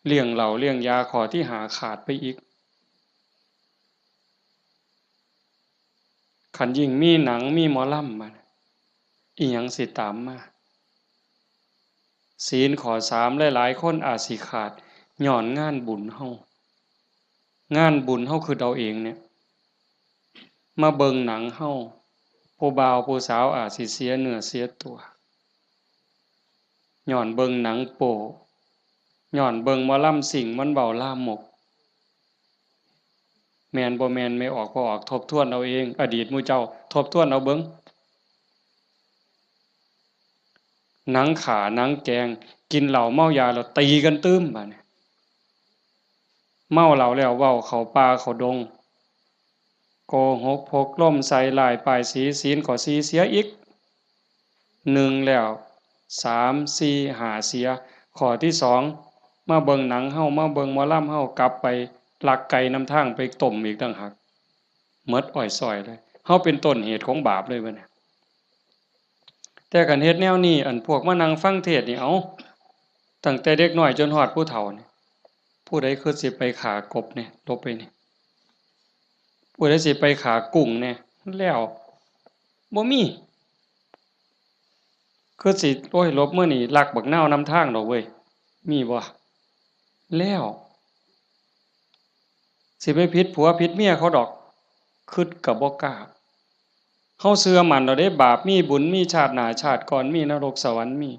เลี้ยงเหล้าเลี้ยงยาข้อที่5ขาดไปอีกคันยิ่งมีหนังมีหมอลำมาอิหยังสิตามมาศีลข้อ3หลายๆคนอาจสิขาดย้อนงานบุญเฮางานบุญเฮาคือเอาเองเนี่ยมาเบิ่งหนังเฮาผู้บ่าวผู้สาวอาจสิเสียเนื้อเสียตัวย้อนเบิ่งหนังโป๊ย้อนเบิ่งหมอลำซิ่งมันเว้าลามกแม่นบ่แม่นไม่ออกบ่ออกทบทวนเอาเองอดีตหมู่เจ้าทบทวนเอาเบิ่งหนังขาหนังแกงกินเหล้าเมายาแล้วตีกันตึ้มบัดนี้เมาเหล้าแล้วเว้าเข้าป่าเข้าดงโกหกพกล่มใส่ร้ายป้ายสีศีลข้อ4เสียอีก1แล้ว3 4 5เสียข้อที่2มาเบิ่งหนังเฮามาเบิ่งหมอลำเฮากลับไปลักไก่นำทางไปต้มอีกต่างหากหมดอ้อยส้อยเลยเฮาเป็นต้นเหตุของบาปเลยบัดนี้แต่คันเฮ็ดแนวนี้อันพวกมานั่งฟังเทศน์นี่เอ้าตั้งแต่เด็กน้อยจนฮอดผู้เฒ่านี่ผู้ใดคือสิไปฆ่ากบเนี่ยลบไปนี่ผู้ใดสิไปฆ่ากุ้งเนี่ยแล้วบ่มีคือสิโอ้ยลบมื้อนี้ลักบักนาวนำทางดอกเว้ยมีบ่แล้วสิไปผิดผัวผิดเมียเขาดอกคิดก็บ่กล้าเฮาเชื่อมั่นแล้วเด้บาปมีบุญมีชาติหน้าชาติก่อนมีนรกสวรรค์มี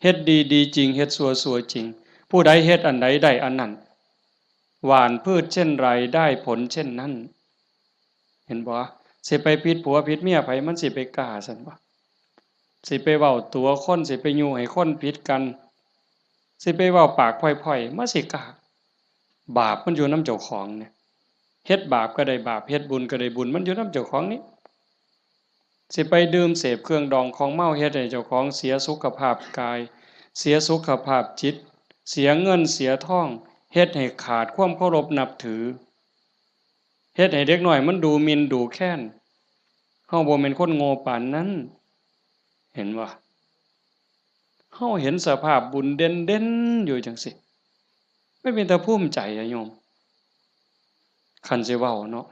เฮ็ดดีดีจริงเฮ็ดชั่วจริงผู้ใดเฮ็ดอันใดได้อันนั้นหว่านพืชเช่นไรได้ผลเช่นนั้นเห็นบ่สิไปผิดผัวผิดเมียไผมันสิไปกล้าซั่นบ่สิไปเว้าตัวคนสิไปยุให้คนผิดกันสิไปเว้าปากพร่อยๆมาสิกล้าบาปมันอยู่นำเจ้าของเนี่ยเฮ็ดบาปก็ได้บาปเฮ็ดบุญก็ได้บุญมันอยู่นำเจ้าของนี่สิไปดื่มเสพเครื่องดองของเมาเฮ็ดให้เจ้าของเสียสุขภาพกายเสียสุขภาพจิตเสียเงินเสียทองเฮ็ดให้ขาดความเคารพนับถือเฮ็ดให้เด็กน้อยมันดูหมิ่นดูแคลนเฮาบ่แม่นคนโง่ปานนั้นเห็นบ่เฮาเห็นสภาพบุญเด่นๆอยู่จังซี่ไม่เป็นตาภูมิใจอะโยม คันสิเว้าเนาะ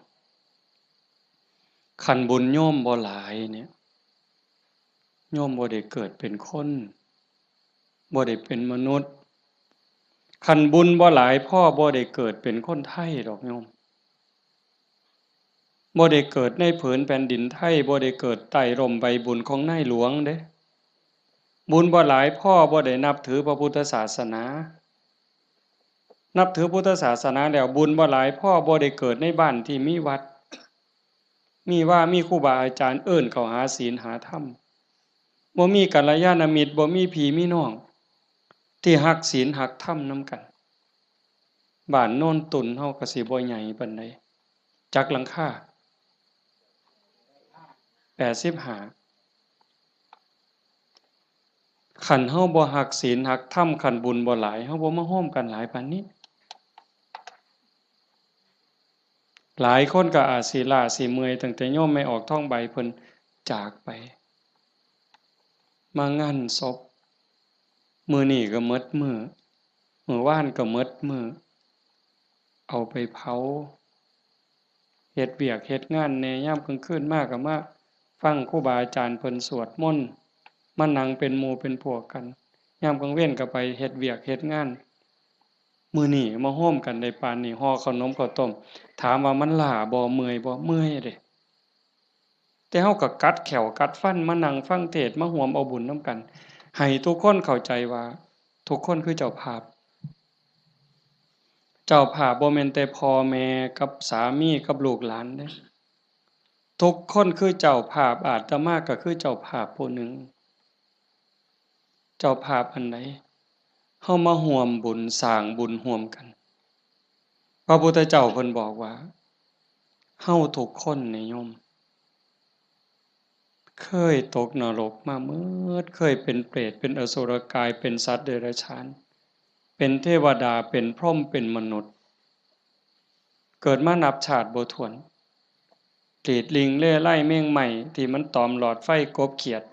คันบุญโยมบ่หลายเนี่ยโยมบ่ได้เกิดเป็นคนบ่ได้เป็นมนุษย์คันบุญบ่หลายพ่อบ่ได้เกิดเป็นคนไทยดอกโยมบ่ได้เกิดในผืนแผ่นดินไทยบ่ได้เกิดใต้ร่มใบบุญของนายหลวงเด้บุญบ่หลายพ่อบ่ได้นับถือพระพุทธศาสนานับถือพุทธศาสนาแล้วบุญบ่หลายพ่อบ่ได้เกิดในบ้านที่มีวัดมีครูบาอาจารย์เอิ้นเข้าหาศีลหาธรรมบ่มีกัลยาณมิตรบ่มีพี่มีน้องที่รักศีลรักธรรมนำกันบ้านโน่นตุนเฮาก็สิบ่ใหญ่ปานใดจักหลังคา85คันเฮาบ่รักศีลรักธรรมคันบุญบ่หลายเฮาบ่มาโฮมกันหลายปานนี้หลายคนก็อาจสิล้าสิเมื่อยตั้งแต่โยมไม่ออกท้องใบเพิ่นจากไปมางานศพมื้อนี้ก็หมดมื้อมื้อวานก็หมดมื้อเอาไปเผาเฮ็ดเวียกเฮ็ดงานแหน่ยามกลางคืนมาก็มาฟังครูบาอาจารย์เพิ่นสวดมนต์มานั่งเป็นหมู่เป็นพวกกันยามกลางเว้นก็ไปเฮ็ดเวียกเฮ็ดงานมื้อนี้มาโฮมกันได้ปานนี้ห่อขนมข้าวต้มถามว่ามันล้าบ่เมื่อยบ่เมื่อยเด้แต่เฮาก็กัดแขวกัดฟันมานั่งฟังเทศน์มาร่วมเอาบุญนำกันให้ทุกคนเข้าใจว่าทุกคนคือเจ้าภาพเจ้าภาพบ่แม่นแต่พ่อแม่กับสามีกับลูกหลานเด้ทุกคนคือเจ้าภาพอาตมาก็คือเจ้าภาพผู้หนึ่งเจ้าภาพอันใดเฮามาร่วมบุญสร้างบุญร่วมกันพระพุทธเจ้าเพิ่นบอกว่าเฮาทุกคนนี่โยมเคยตกนรกมาเมิดเคยเป็นเปรตเป็นอสุรกายเป็นสัตว์เดรัจฉานเป็นเทวดาเป็นพรหมเป็นมนุษย์เกิดมานับชาติบ่ถ้วนกรีดลิงเล่ไล่แมงใหม่ที่มันตอมหลอดไฟกบเขียด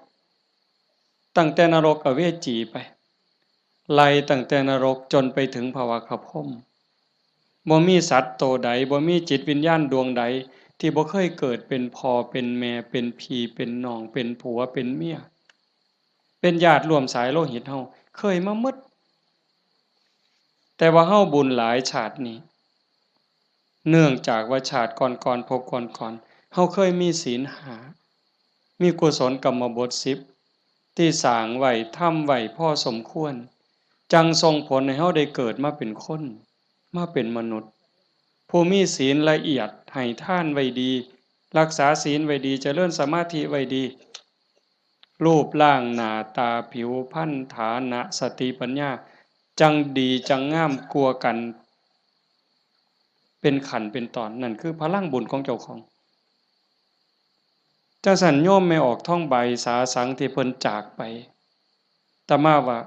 ตั้งแต่นรกอเวจีไปไล่ตั้งแต่นรกจนไปถึงภวคพรหมบ่มีสัตว์โตใดบ่มีจิตวิญญาณดวงใดที่บ่เคยเกิดเป็นพ่อเป็นแม่เป็นพี่เป็นน้องเป็นผัวเป็นเมียเป็นญาติร่วมสายโลหิตเฮาเคยมาหมดแต่ว่าเฮาบุญหลายชาตินี้เนื่องจากว่าชาติก่อนๆภพก่อนๆเฮาเคยมีศีล5มีกุศลกรรมบท10ที่สร้างไว้ทำไว้พอสมควรจังส่งผลให้เฮาได้เกิดมาเป็นคนมาเป็นมนุษย์ผู้มีศีลละเอียดให้ทานไว้ดีรักษาศีลไว้ดีเจริญสมาธิไว้ดีรูปร่างหน้าตาผิวพรรณฐานะสติปัญญาจังดีจังงามกลัวกันเป็นขันเป็นตอนนั่นคือพลังบุญของเจ้าของจังสันโยมไม่ออกท่องใบสาสังที่เพิ่นจากไปแต่มาว่า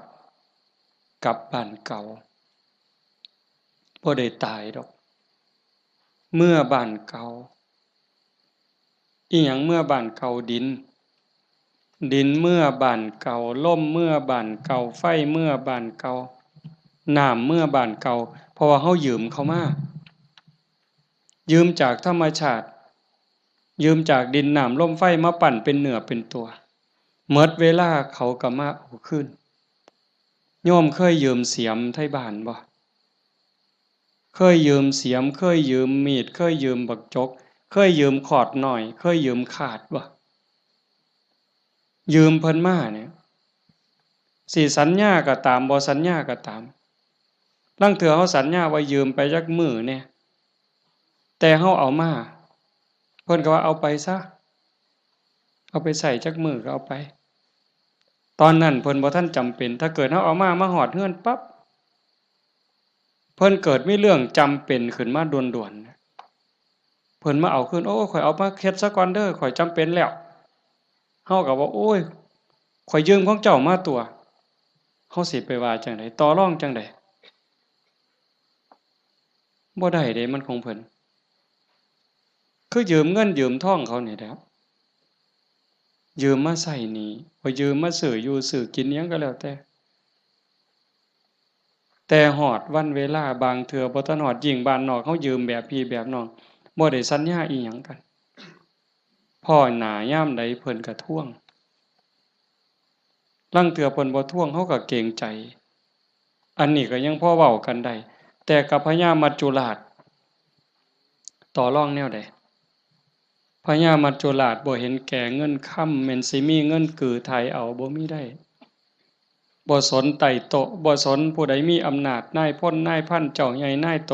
กลับบ้านเก่าบ่ได้ตายดอกเมื่อบ้านเก่าอีหยังเมื่อบ้านเก่าดินเมื่อบ้านเก่าลมเมื่อบ้านเก่าไฟเมื่อบ้านเก่าน้ำเมื่อบ้านเก่าเพราะว่าเฮายืมเขามายืมจากธรรมชาติยืมจากดินน้ำลมไฟมาปั่นเป็นเนื้อเป็นตัวหมดเวลาเขาก็มาเอาคืนโยมเคยยืมเสียมไทบ้านบ่เคยยืมเสียมเคยยืมมีดเคยยืมบักจกเคยยืมขอดหน่อยเคยยืมขาดบ่ยืมเพิ่นมาเนี่ยสิสัญญาก็ตามบ่สัญญาก็ตามลางเทื่อเฮาสัญญาว่ายืมไปจักมื้อเนี่ยแต่เฮาเอามาเพิ่นก็ว่าเอาไปซะเอาไปใช้จักมื้อก็เอาไปตอนนั้นเพิ่นบ่ทันจำเป็นถ้าเกิดเฮาเอามาฮอดเรือนปั๊บเพิ่นเกิดมีเรื่องจำเป็นขึ้นมาด่วนๆเพิ่นมาเอาคืนโอ้ข่อยเอามาเฮ็ดซะก่อนเด้อข่อยจำเป็นแล้วเฮาก็ว่าโอ้ยข่อยยืมของเจ้ามาตัวเฮาสิไปว่าจังได๋ต่อรองจังได๋บ่ได้เด้มันของเพิ่นคือยืมเงินยืมทองเขานี่แหละยืมมาใช้หนี้บ่ยืมมาซื้ออยู่ซื้อกินหยังก็แล้วแต่ แต่ฮอดวันเวลาบางเทื่อบ่ทันฮอดยิ่งบ้านนอกเฮายืมแบบพี่แบบน้องบ่ได้สัญญาอิหยังกันพ้อหน้ายามใดเพิ่นก็ทวงลางเทื่อเพิ่นบ่ทวงเฮาก็เกรงใจอันนี้ก็ยังพอเว้ากันได้แต่กับพญามัจจุราชต่อรองแนวใดพญามัจจุราชบ่เห็นแก่เงินค่ำแม่นสิมีเงินกือไถเอาบ่มีได้บ่สนไต่โตะบ่สนผู้ใดมีอำนาจนายพลนายพันเจ้าใหญ่นายโต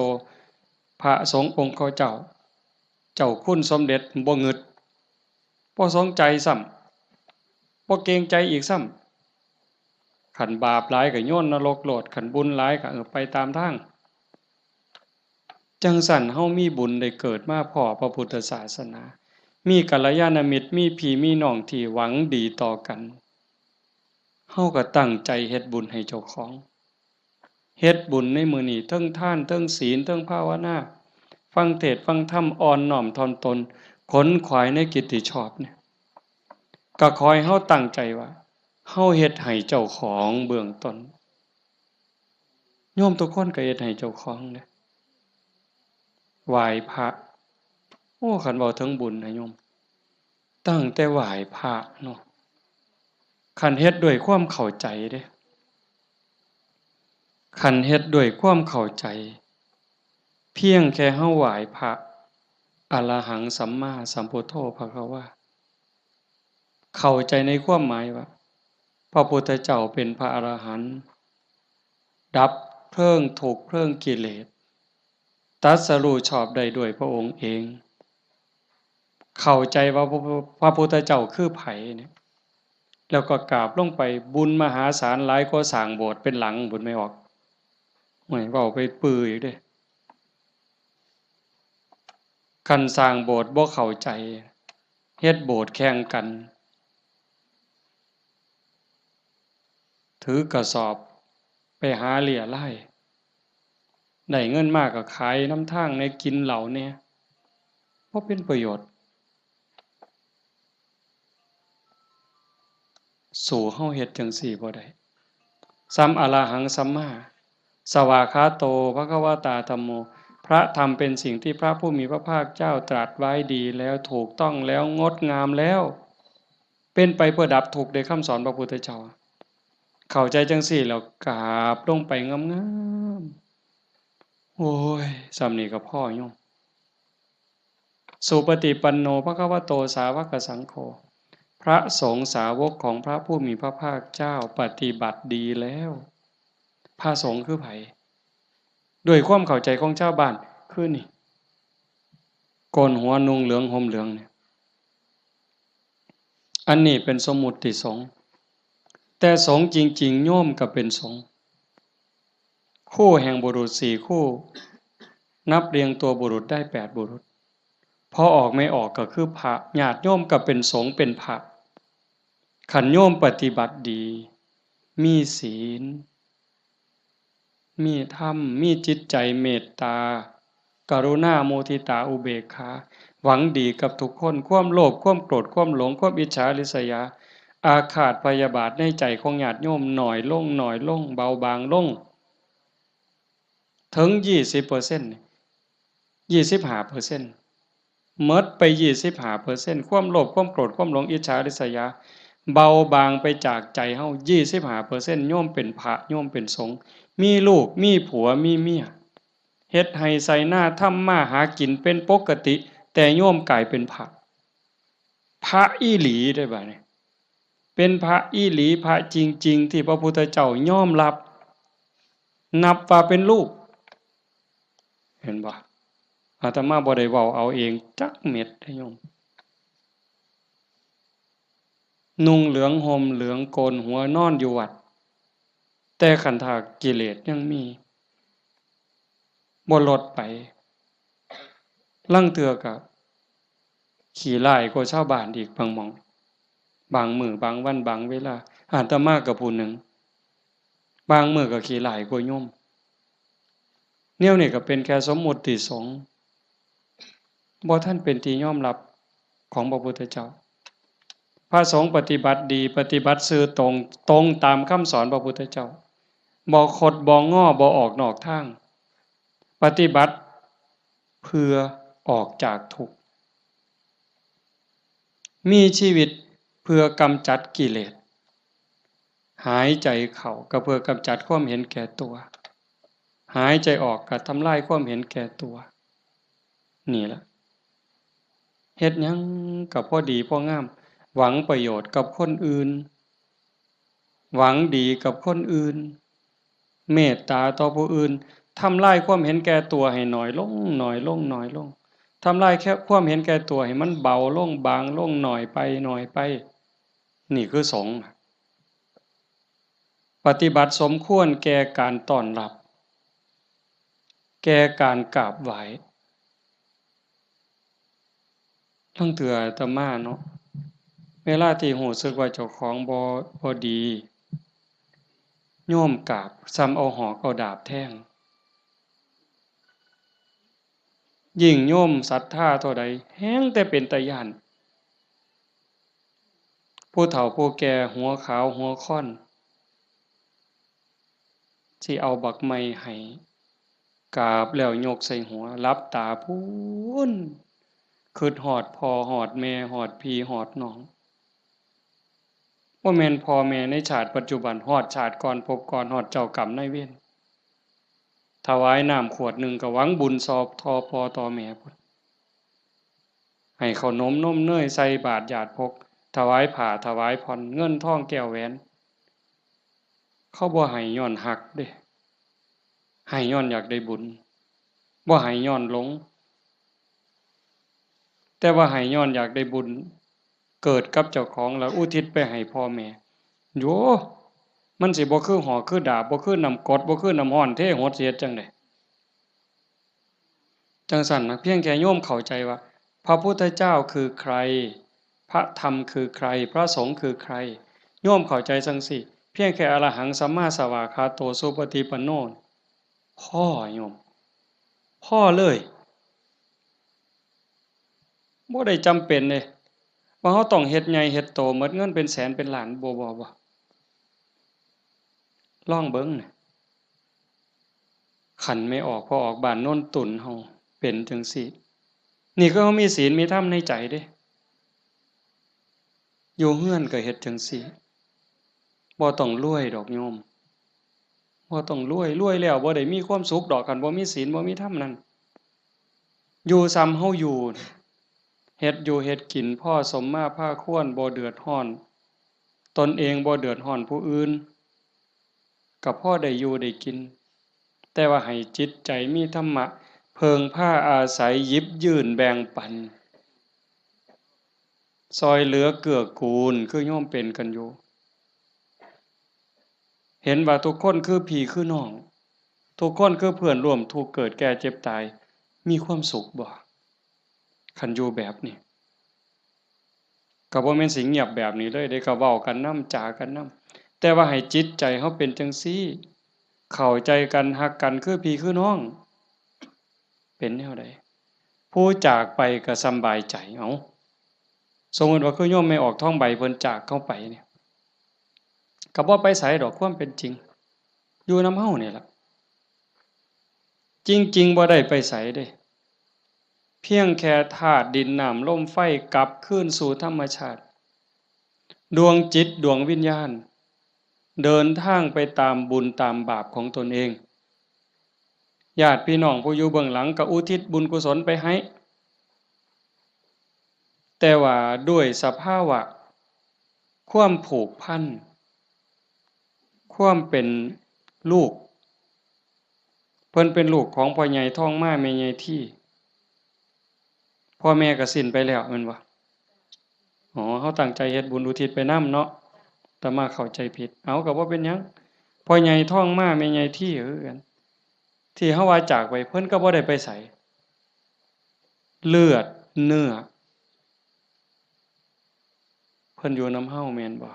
พระสงฆ์องค์เขาเจ้าคุณสมเด็จบ่งึดบ่สนใจซ้ำบ่เกรงใจอีกซ้ำขันบาปหลายก็โยนนรกโลดขันบุญหลายก็ไปตามทางจังสั่นเฮามีบุญได้เกิดมาพ้อพระพุทธศาสนามีกัลยาณมิตรมีพี่มีน้องที่หวังดีต่อกันเฮาก็ตั้งใจเฮ็ดบุญให้เจ้าของเฮ็ดบุญในมื้อนี้เทิงทานเทิงศีลเทิงภาวนาฟังเทศน์ฟังธรรมอ่อนน้อมถ่อมตนขนขวายในกิตติชอบเนี่ยก็ขอให้เฮาตั้งใจว่าเฮาเฮ็ดให้เจ้าของเบื้องต้นโยมทุกคนก็เฮ็ดให้เจ้าของเด้ไหว้พระโอ้คันเว้าถึงบุญนะโยมตั้งแต่ไหว้พระเนาะคันเฮ็ดด้วยความเข้าใจเด้คันเฮ็ดด้วยความเข้าใจเพียงแค่เฮาไหว้พระอรหังสัมมาสัมพุทโธภควาเข้าใจในความหมายว่าพระพุทธเจ้าเป็นพระอรหันต์ดับเพลิงทุกข์เพลิงกิเลสตรัสรู้ชอบได้ด้วยพระองค์เองเข้าใจว่าพระพุทธเจ้าคือไผเนี่ยแล้วก็กราบลงไปบุญมหาศาลหลายกว่าสร้างโบสถ์เป็นหลังบุญไม่ออกหวยเว้าไปปื้ออีกเด้คันสร้างโบสถ์บ่เข้าใจเฮ็ดโบสถ์แข่งกันถือกระสอบไปหาเหลี่ยไล่ได้เงินมากก็ขายน้ำทางในกินเหล้าเนี่ยบ่เป็นประโยชน์สู่เฮาเฮ็ดจังซี่บ่ได้สัมอะระหังสัมมาสวากขาโตภควตาธัมโมพระธรรมเป็นสิ่งที่พระผู้มีพระภาคเจ้าตรัสไว้ดีแล้วถูกต้องแล้วงดงามแล้วเป็นไปเพื่อดับทุกข์ในคำสอนพระพุทธเจ้าเข้าใจจังซี่แล้วกราบลงไปงามๆโอ้ยสำนี้ก็พอโยมสุปฏิปันโนภควโตสาวกสังโฆพระสงฆ์สาวกของพระผู้มีพระภาคเจ้าปฏิบัติดีแล้วพระสงฆ์คือไผด้วยความเข้าใจของชาวบ้านคือนี่โกนหัวนุ่งเหลืองห่มเหลืองเนี่ยอันนี้เป็นสมมุติสงฆ์แต่สงฆ์จริงๆโยมก็เป็นสงฆ์คู่แห่งบุรุษ4คู่นับเรียงตัวบุรุษได้8บุรุษพอออกไม่ออกก็คือพระญาติโยมก็เป็นสงฆ์เป็นพระขันโยมปฏิบัติดีมีศีลมีธรรมมีจิตใจเมตตากรุณาโมทิตาอุเบกขาหวังดีกับทุกคนความโลภความโกรธความหลงความอิจฉาริษยาอาฆาตพยาบาทในใจของญาติโยมหน่อยลงหน่อยลงเบาบางลงถึง20% 25%หมดไป25%ความโลภความโกรธความหลงอิจฉาริษยาเบาบางไปจากใจเฮา25%โยมเป็นพระโยมเป็นสงฆ์มีลูกมีผัวมีเมียเฮ็ดให้ใส่หน้าทำมาหากินเป็นปกติแต่โยมกลายเป็นพระอีหลีได้บ่เนี่ยเป็นพระอีหลีพระจริงๆที่พระพุทธเจ้ายอมรับนับว่าเป็นลูกเห็นบ่อาตมาบ่ได้เว้าเอาเองจักเม็ดเด้อโยมนุ่งเหลืองห่มเหลืองโกนหัวนอนอยู่วัดแต่ขันธากิเลสยังมีบ่ลดไปลางเทื่อก็ขี้ร้ายกว่าชาวบ้านอีกบางหม้องบางมื้อบางวันบางเวลาอาตมาก็ผู้หนึ่งบางมื้อก็ขี้ร้ายกว่าโยมแนวนี้ก็เป็นแค่สมมุติสงฆ์บ่ทันเป็นที่ยอมรับของพระพุทธเจ้าพระสงฆ์ปฏิบัติดีปฏิบัติซื่อตรงตามคำสอนพระพุทธเจ้า บ่คดบ่ง้อบ่ออกนอกทางปฏิบัติเพื่อออกจากทุกข์มีชีวิตเพื่อกำจัดกิเลสหายใจเข้าก็เพื่อกำจัดความเห็นแก่ตัวหายใจออกก็ทำลายความเห็นแก่ตัวนี่ล่ะเฮ็ดหยังก็พอดีพองามหวังประโยชน์กับคนอื่นหวังดีกับคนอื่นเมตตาต่อผู้อื่นทำลายความเห็นแก่ตัวให้น้อยลงน้อยลงน้อยลงทำลายแค่ความเห็นแก่ตัวให้มันเบาลงบางลงหน่อยไปหน่อยไปนี่คือสงฆ์ปฏิบัติสมควรแก่การต้อนรับแก่การกราบไหว้ทั้งเถื่ออาตมาเนาะเวลาที่รู้สึกว่าเจ้าของบ่ดีโยมกราบซ้ำเอาหอกเอาดาบแทงยิ่งโยมศรัทธาเท่าใดแฮงแต่เป็นตาย้านผู้เฒ่าผู้แก่หัวขาวหัวค่อนสิเอาบักไม้ให้กราบแล้วยกใส่หัวหลับตาพูนคิดฮอดพ่อฮอดแม่ฮอดพี่ฮอดน้องบ่แม่นพ่อแม่ในชาติปัจจุบันฮอดชาติก่อนภพก่อนฮอดเจ้ากรรมนายเวรถวายน้ำขวดหนึ่งก็หวังบุญสอบทอพ่อต่อแม่พุ่นให้ขนมนมเนยใส่บาตรญาติพกถวายผ้าถวายผ่อนเงินทองแก้วแหวนเขาบ่ให้ย้อนฮักเด้ให้ย้อนอยากได้บุญบ่ให้ย้อนหลงแต่ว่าให้ย้อนอยากได้บุญเกิดกับเจ้าของแล้วอุทิศไปให้พ่อแม่โยมันสิบ่คือหอกคือดาบบ่คือน้ำกรดบ่คือน้ำร้อนเทโหดเสียจังได๋จังซั่นนะเพียงแค่โยมเข้าใจว่าพระพุทธเจ้าคือใครพระธรรมคือใครพระสงฆ์คือใครโยมเข้าใจจังซี่เพียงแค่อรหังสัมมาสัมพุทธโตสุปฏิปันโนพ่อโยมพ่อเลยบ่ได้จำเป็นเด้ว่าเราต้องเฮ็ดใหญ่เฮ็ดโตหมดเงินเป็นแสนเป็นล้านบ่ลองเบิ่งน่ะขันไม่ออกพอออกบ้านโน้นตุ่นเฮาเป็นจังซี่นี่คือเฮามีศีลมีธรรมในใจเด้อยู่เฮือนก็เฮ็ดจังซี่บ่ต้องรวยดอกโยมบ่ต้องรวยแล้วบ่ได้มีความสุขดอกคันบ่มีศีลบ่มีธรรมนั่นอยู่ส่ำเฮาอยู่เฮ็ดอยู่เฮ็ดกินพอสมมาพาควรบ่เดือดร้อนตนเองบ่เดือดร้อนผู้อื่นก็พอได้อยู่ได้กินแต่ว่าให้จิตใจมีธรรมะเพิงพาอาศัยหยิบยื่นแบ่งปันซอยเหลือเกื้อกูลคือโยมเป็นกันอยู่เห็นว่าทุกคนคือพี่คือน้องทุกคนคือเพื่อนร่วมทุกข์เกิดแก่เจ็บตายมีความสุขบ่คันอยู่แบบนี้ก็บ่แม่นสิเงียบแบบนี้เลยได้ก็เว้ากันนำจากันนำแต่ว่าให้จิตใจเฮาเป็นจังซี่เข้าใจกันฮักกันคือพี่คือน้องเป็นแนวใดผู้จากไปก็สำบายใจเอ้าสมมุติว่าคือโยมไม่ออกท้องใบเพิ่นจากเข้าไปเนี่ยก็บ่ไปไสดอกความเป็นจริงอยู่นำเฮานี่ล่ะจริงๆบ่ได้ไปไสเด้เพียงแค่ธาตุดินน้ำลมไฟกลับคืนสู่ธรรมชาติดวงจิตดวงวิญญาณเดินทางไปตามบุญตามบาปของตนเองญาติพี่น้องผู้อยู่เบื้องหลังก็อุทิศบุญกุศลไปให้แต่ว่าด้วยสภาวะความผูกพันความเป็นลูกเพิ่นเป็นลูกของพ่อใหญ่ท้องมาแม่ใหญ่ที่พ่อแม่ก็สิ้นไปแล้วแม่นบ่อ๋อเฮาตั้งใจเฮ็ดบุญอุทิศไปนำเนาะแต่มาเข้าใจผิดเอาก็บ่เป็นหยังพ่อใหญ่ท้องมาแม่ใหญ่ที่คือกันที่เฮาว่าจากไปเพิ่นก็บ่ได้ไปไสเลือดเนื้อเพิ่นอยู่นำเฮาแม่นบ่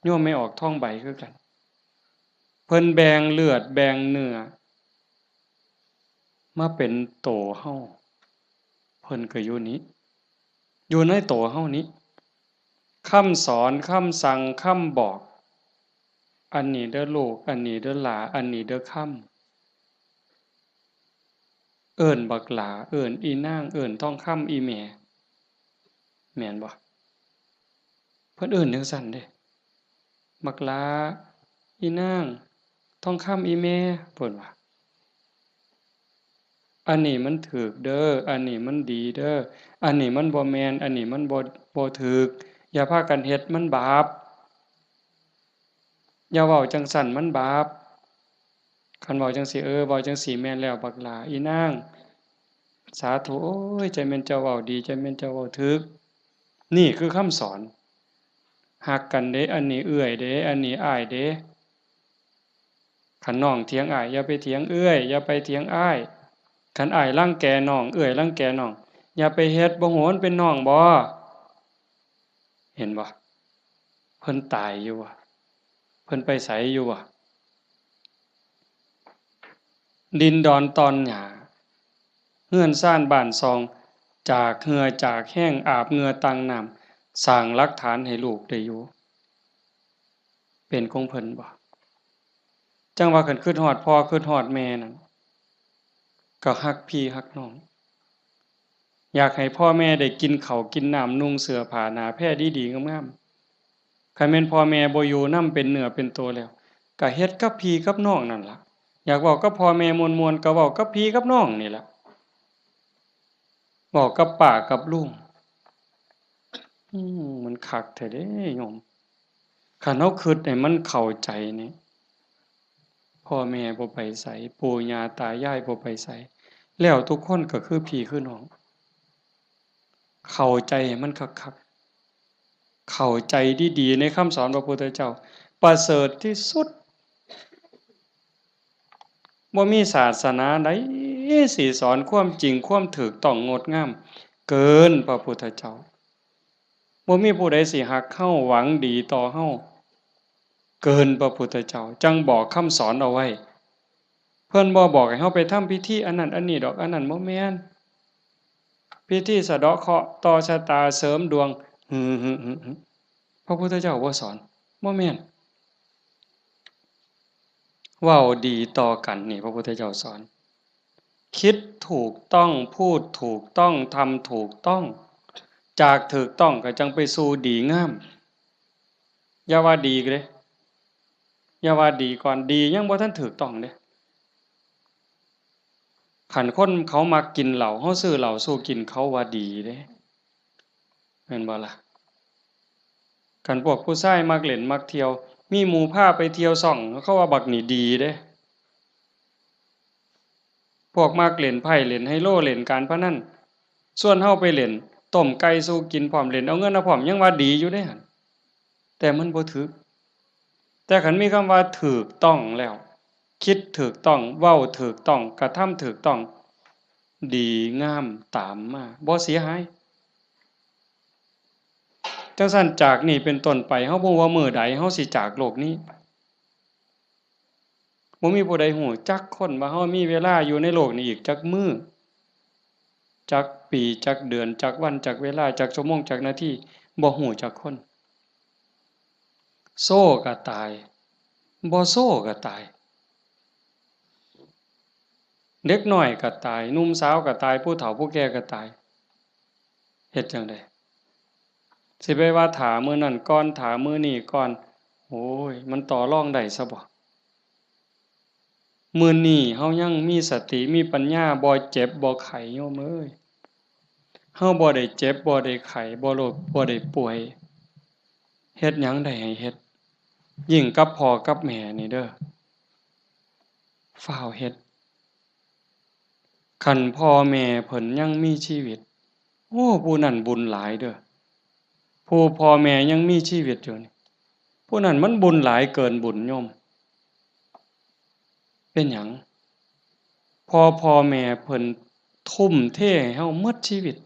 โยมไม่ออกท้องใบคือกันเพิ่นแบ่งเลือดแบ่งเนื้อมาเป็นโตเฮาเพิ่นก็อยู่นี้อยู่ในโตเฮานี้คำสอนคำสั่งคำบอก อันนี้เด้อลูกอันนี้เด้อหลาอันนี้เด้อค่ำเอิ้นบักหลาเอิ้นอีนางเอิ้นทองคำอีแม่แม่นบ่เพิ่นเอิ้นจั่งซั้นเด้บักหลาอีนางทองคำอีแม่เพิ่นว่าอันนี้มันถูกเด้ออันนี้มันดีเด้ออันนี้มันบ่แม่นอันนี้มันบ่ถูกอย่าพากันเฮ็ดมันบาปอย่าเว้าจั่งซั้นมันบาปคันเว้าจั่งซี้เว้าจั่งซี้แม่นแล้วบักหลาอีนางสาธุโอ้ยใจแม่นเจ้าเว้าดีใจแม่นเจ้าเว้าถูกนี่คือคำสอนรักกันเด้อันนี้เอื้อยเด้อันนี้อ้ายเด้คันน้องเถียงอ้ายอย่าไปเถียงเอื้อยอย่าไปเถียงอ้ายคันอ้ายรังแกน้องเอื้อยรังแกน้องอย่าไปเฮ็ดบ่โหนเป็นน้องบ่เห็นบ่เพิ่นตายอยู่ว่ะเพิ่นไปไสอยู่ว่ะดินดอนตอนหญ้าเรือนซ่านบ้านซองจากเหงื่อจากแห้งอาบเหงื่อตังน้ำสร้างหลักฐานให้ลูกได้อยู่เป็นของเพิ่นบ่จังว่าคันคิดฮอดพ่อคิดฮอดแม่นั่นก็รักพี่รักน้องอยากให้พ่อแม่ได้กินข้าวกินน้ำนุ่งเสื้อผ้าหน้าแพรดีๆงามๆคันแม่นพ่อแม่บ่อยู่นำเป็นเนื้อเป็นตัวแล้วก็เฮ็ดกับพี่กับน้องนั่นล่ะอยากเว้ากับพ่อแม่ม่วนๆก็เว้ากับพี่กับน้องนี่ล่ะเว้ากับป้ากับลุงมันคักแท้เด้โยมคันเฮาคิดให้มันเข้าใจนี่พ่อแม่บ่ไปไสปู่ย่าตายายบ่ไปไสแล้วทุกคนก็คือพี่คือน้องเข้าใจให้มันคักๆเข้าใจดีๆในคำสอนพระพุทธเจ้าประเสริฐที่สุดบ่มีศาสนาใดสิสอนความจริงความถูกต้องงดงามเกินพระพุทธเจ้าบ่มีผู้ใดสิรักเฮาหวังดีต่อเฮาเกินพระพุทธเจ้าจังบอกคำสอนเอาไว้เพิ่นบ่บอกให้เฮาไปทำพิธีอันนั้นอันนี้ดอกอันนั้นบ่แม่นพิธีสะเดาะเคราะห์ต่อชะตาเสริมดวงฮึพระพุทธเจ้าบ่สอนบ่แม่นเว้าดีต่อกันนี่พระพุทธเจ้าสอนคิดถูกต้องพูดถูกต้องทำถูกต้องจากถูกต้องก็จังไปสู่ดีงามอย่าว่าดีเด้อย่าว่าดีก่อนดียังบ่ทันถูกต้องเด้คันคนเขามักกินเหล้าเฮาซื้อเหล้าสู่กินเขาว่าดีเด้แม่นบ่ล่ะคันพวกผู้ชายมักเล่นมักเที่ยวมีหมู่พาไปเที่ยวซ่องเขาว่าบักนี่ดีเด้พวกมักเล่นไพ่เล่นไฮโลเล่นการพนันส่วนเฮาไปเล่นต้มไก่สู่กินพร้อมเล่นเอาเงินเอาพร้อมยังว่าดีอยู่เด้หั่นแต่มันบ่ถูกแต่คันมีคำว่าถูกต้องแล้วคิดถูกต้องเว้าถูกต้องกระทำถูกต้องดีงามตามมาบ่เสียหายจังซั่นจากนี้เป็นต้นไปเฮาบ่ว่ามื้อใดเฮาสิจากโลกนี้บ่มีผู้ใดฮู้จักคนว่าเฮามีเวลาอยู่ในโลกนี้อีกจักมื้อจักปีจักเดือนจักวันจักเวลาจักชั่วโมงจักนาทีบ่ฮู้จักคนโซ่ก็ตายบ่โซ่ก็ตายเด็กน้อยก็ตายหนุ่มสาวก็ตายผู้เฒ่าผู้แก่ก็ตายเฮ็ดจั่งใดสิไปว่าท่ามื้อนั้นก่อนท่ามื้อนี้ก่อนโอ้ยมันต่อรองได้ซะบ่มื้อนี้เฮายังมีสติมีปัญญาบ่เจ็บบ่ไข้โยมเอ้ยเฮาบ่ได้เจ็บบ่ได้ไข้บ่โรคบ่ได้ป่วยเฮ็ดหยังได้ให้เฮ็ดยิ่งกับพ่อกับแม่นี่เด้อฟ้าวเฮ็ดคันพ่อแม่เพิ่นยังมีชีวิตโอ้ผู้นั้นบุญหลายเด้อผู้พ่อแม่ยังมีชีวิตอยู่นี่ผู้นั้นมันบุญหลายเกินบุญโยมเป็นหยังพ่อแม่เพิ่นทุ่มเทให้เฮาหมดชีวิต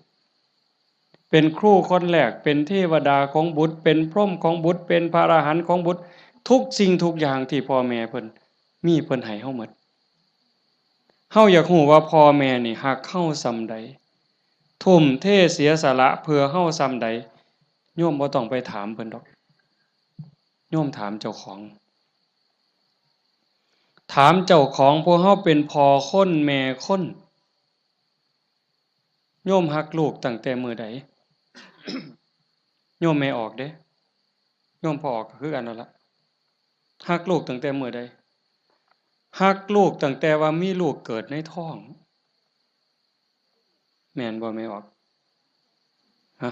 เป็นครูคนแรกเป็นเทวดาของบุตรเป็นพรหมของบุตรเป็นพระอรหันต์ของบุตรทุกสิ่งทุกอย่างที่พ่อแม่เพิ่นมีเพิ่นให้เฮาหมดเฮาอยากรู้ว่าพ่อแม่นี่รักเฮาส่ำใดทุ่มเทเสียสละเพื่อเฮาส่ำใดโยมบ่ต้องไปถามเพิ่นดอกโยมถามเจ้าของ ถามเจ้าของพวกเฮาเป็นพ่อคนแม่คนโยมฮักลูกตั้งแต่มื้อใด โยมแม่ออกเด้โยมพ่อออกก็คือกันนั่นล่ะฮักลูกตั้งแต่มื้อใดฮักลูกตั้งแต่ว่ามีลูกเกิดในท้องแม่นบ่แม่ออกฮะ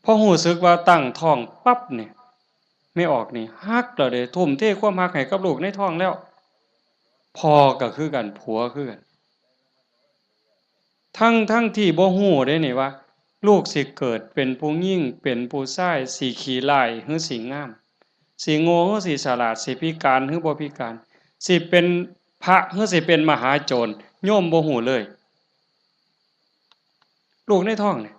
พอรู้สึกว่าตั้งท้องปั๊บนี่แม่ออกนี่ฮักแล้วเด้ทุ่มเทความฮักให้กับลูกในท้องแล้วพ่อก็คือกันผัวคือกันทั้งที่บ่ฮู้เด้นี่ว่าลูกสิเกิดเป็นผู้หญิงเป็นผู้ชายสิขี้ร้ายหรือสิงามสิโง่หรือสิฉลาดสิพิการหรือบ่พิการสิเป็นพระหรือสิเป็นมหาโจรโยมบ่ฮู้เลยลูกในท้องนี่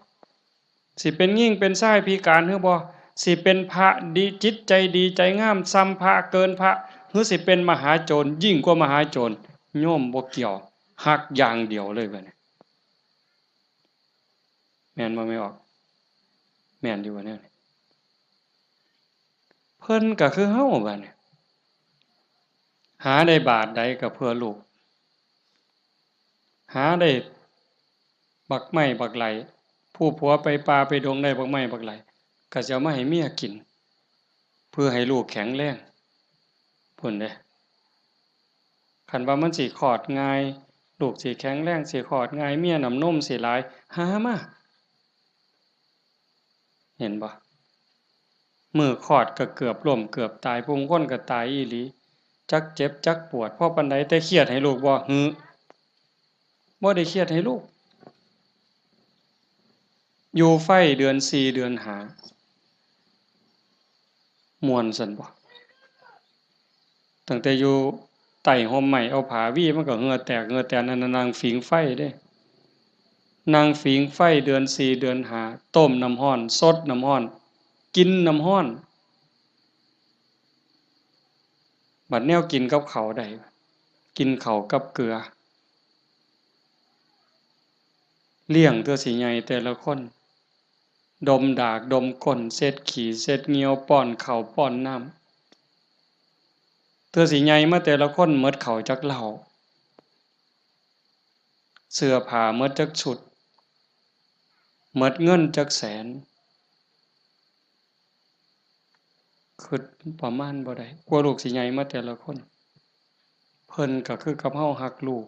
สิเป็นหญิงเป็นชายพิการหรือบ่สิเป็นพระดีจิตใจดีใจงามซ้ำพระเกินพระหรือสิเป็นมหาโจรยิ่งกว่ามหาโจรโยมบ่เกี่ยวฮักอย่างเดียวเลยบัดนี้แม่นบ่แม่ออกแม่นอยู่บ่แนวนี้เพิ่นก็คือเฮาบัดนี้หาได้บาทใดก็เพื่อลูกหาได้บักไม้บักไหลผู้ผัวไปป่าไปดงได้บักไม้บักไหลก็สิเอามาให้เมียกินเพื่อให้ลูกแข็งแรงพุ่นเด้คันว่ามันสิคลอดง่ายลูกสิแข็งแรงสิคลอดง่ายเมียน้ำนมสิหลายหามาเห็นบ่มื้อคลอดก็เกือบล้มเกือบตายผู้คนก็ตายอีหลีจักเจ็บจักปวดเพราะปานใดแต่เครียดให้ลูกบ่บ่ได้เครียดให้ลูกอยู่ไฟเดือน4เดือน5ม่วนซั่นบ่ตั้งแต่อยู่ใต้ร่มไม้เอาผ้าวี่มันก็เหงื่อแตกเหงื่อแตนนั่นน่ะนั่งผิงไฟเด้นั่งผิงไฟเดือน4เดือน5ต้มน้ำร้อนสดน้ำร้อนกินน้ำร้อนบัดแนวกินกับข้าวได้กินข้าวกับเกลือเลี้ยงเทื่อสิใหญ่แต่ละคนดมดากดมก้นเช็ดขี้เช็ดเหงียวป้อนข้าวป้อนน้ำเทื่อสิใหญ่มาแต่ละคนหมดข้าวจักเหล้าเสื้อผ้าหมดจักชุดหมดเงินจักแสนคิดประมาณบ่ได้กว่าลูกสิใหญ่มาแต่ละคนเพิ่นก็คือกับเฮารักลูก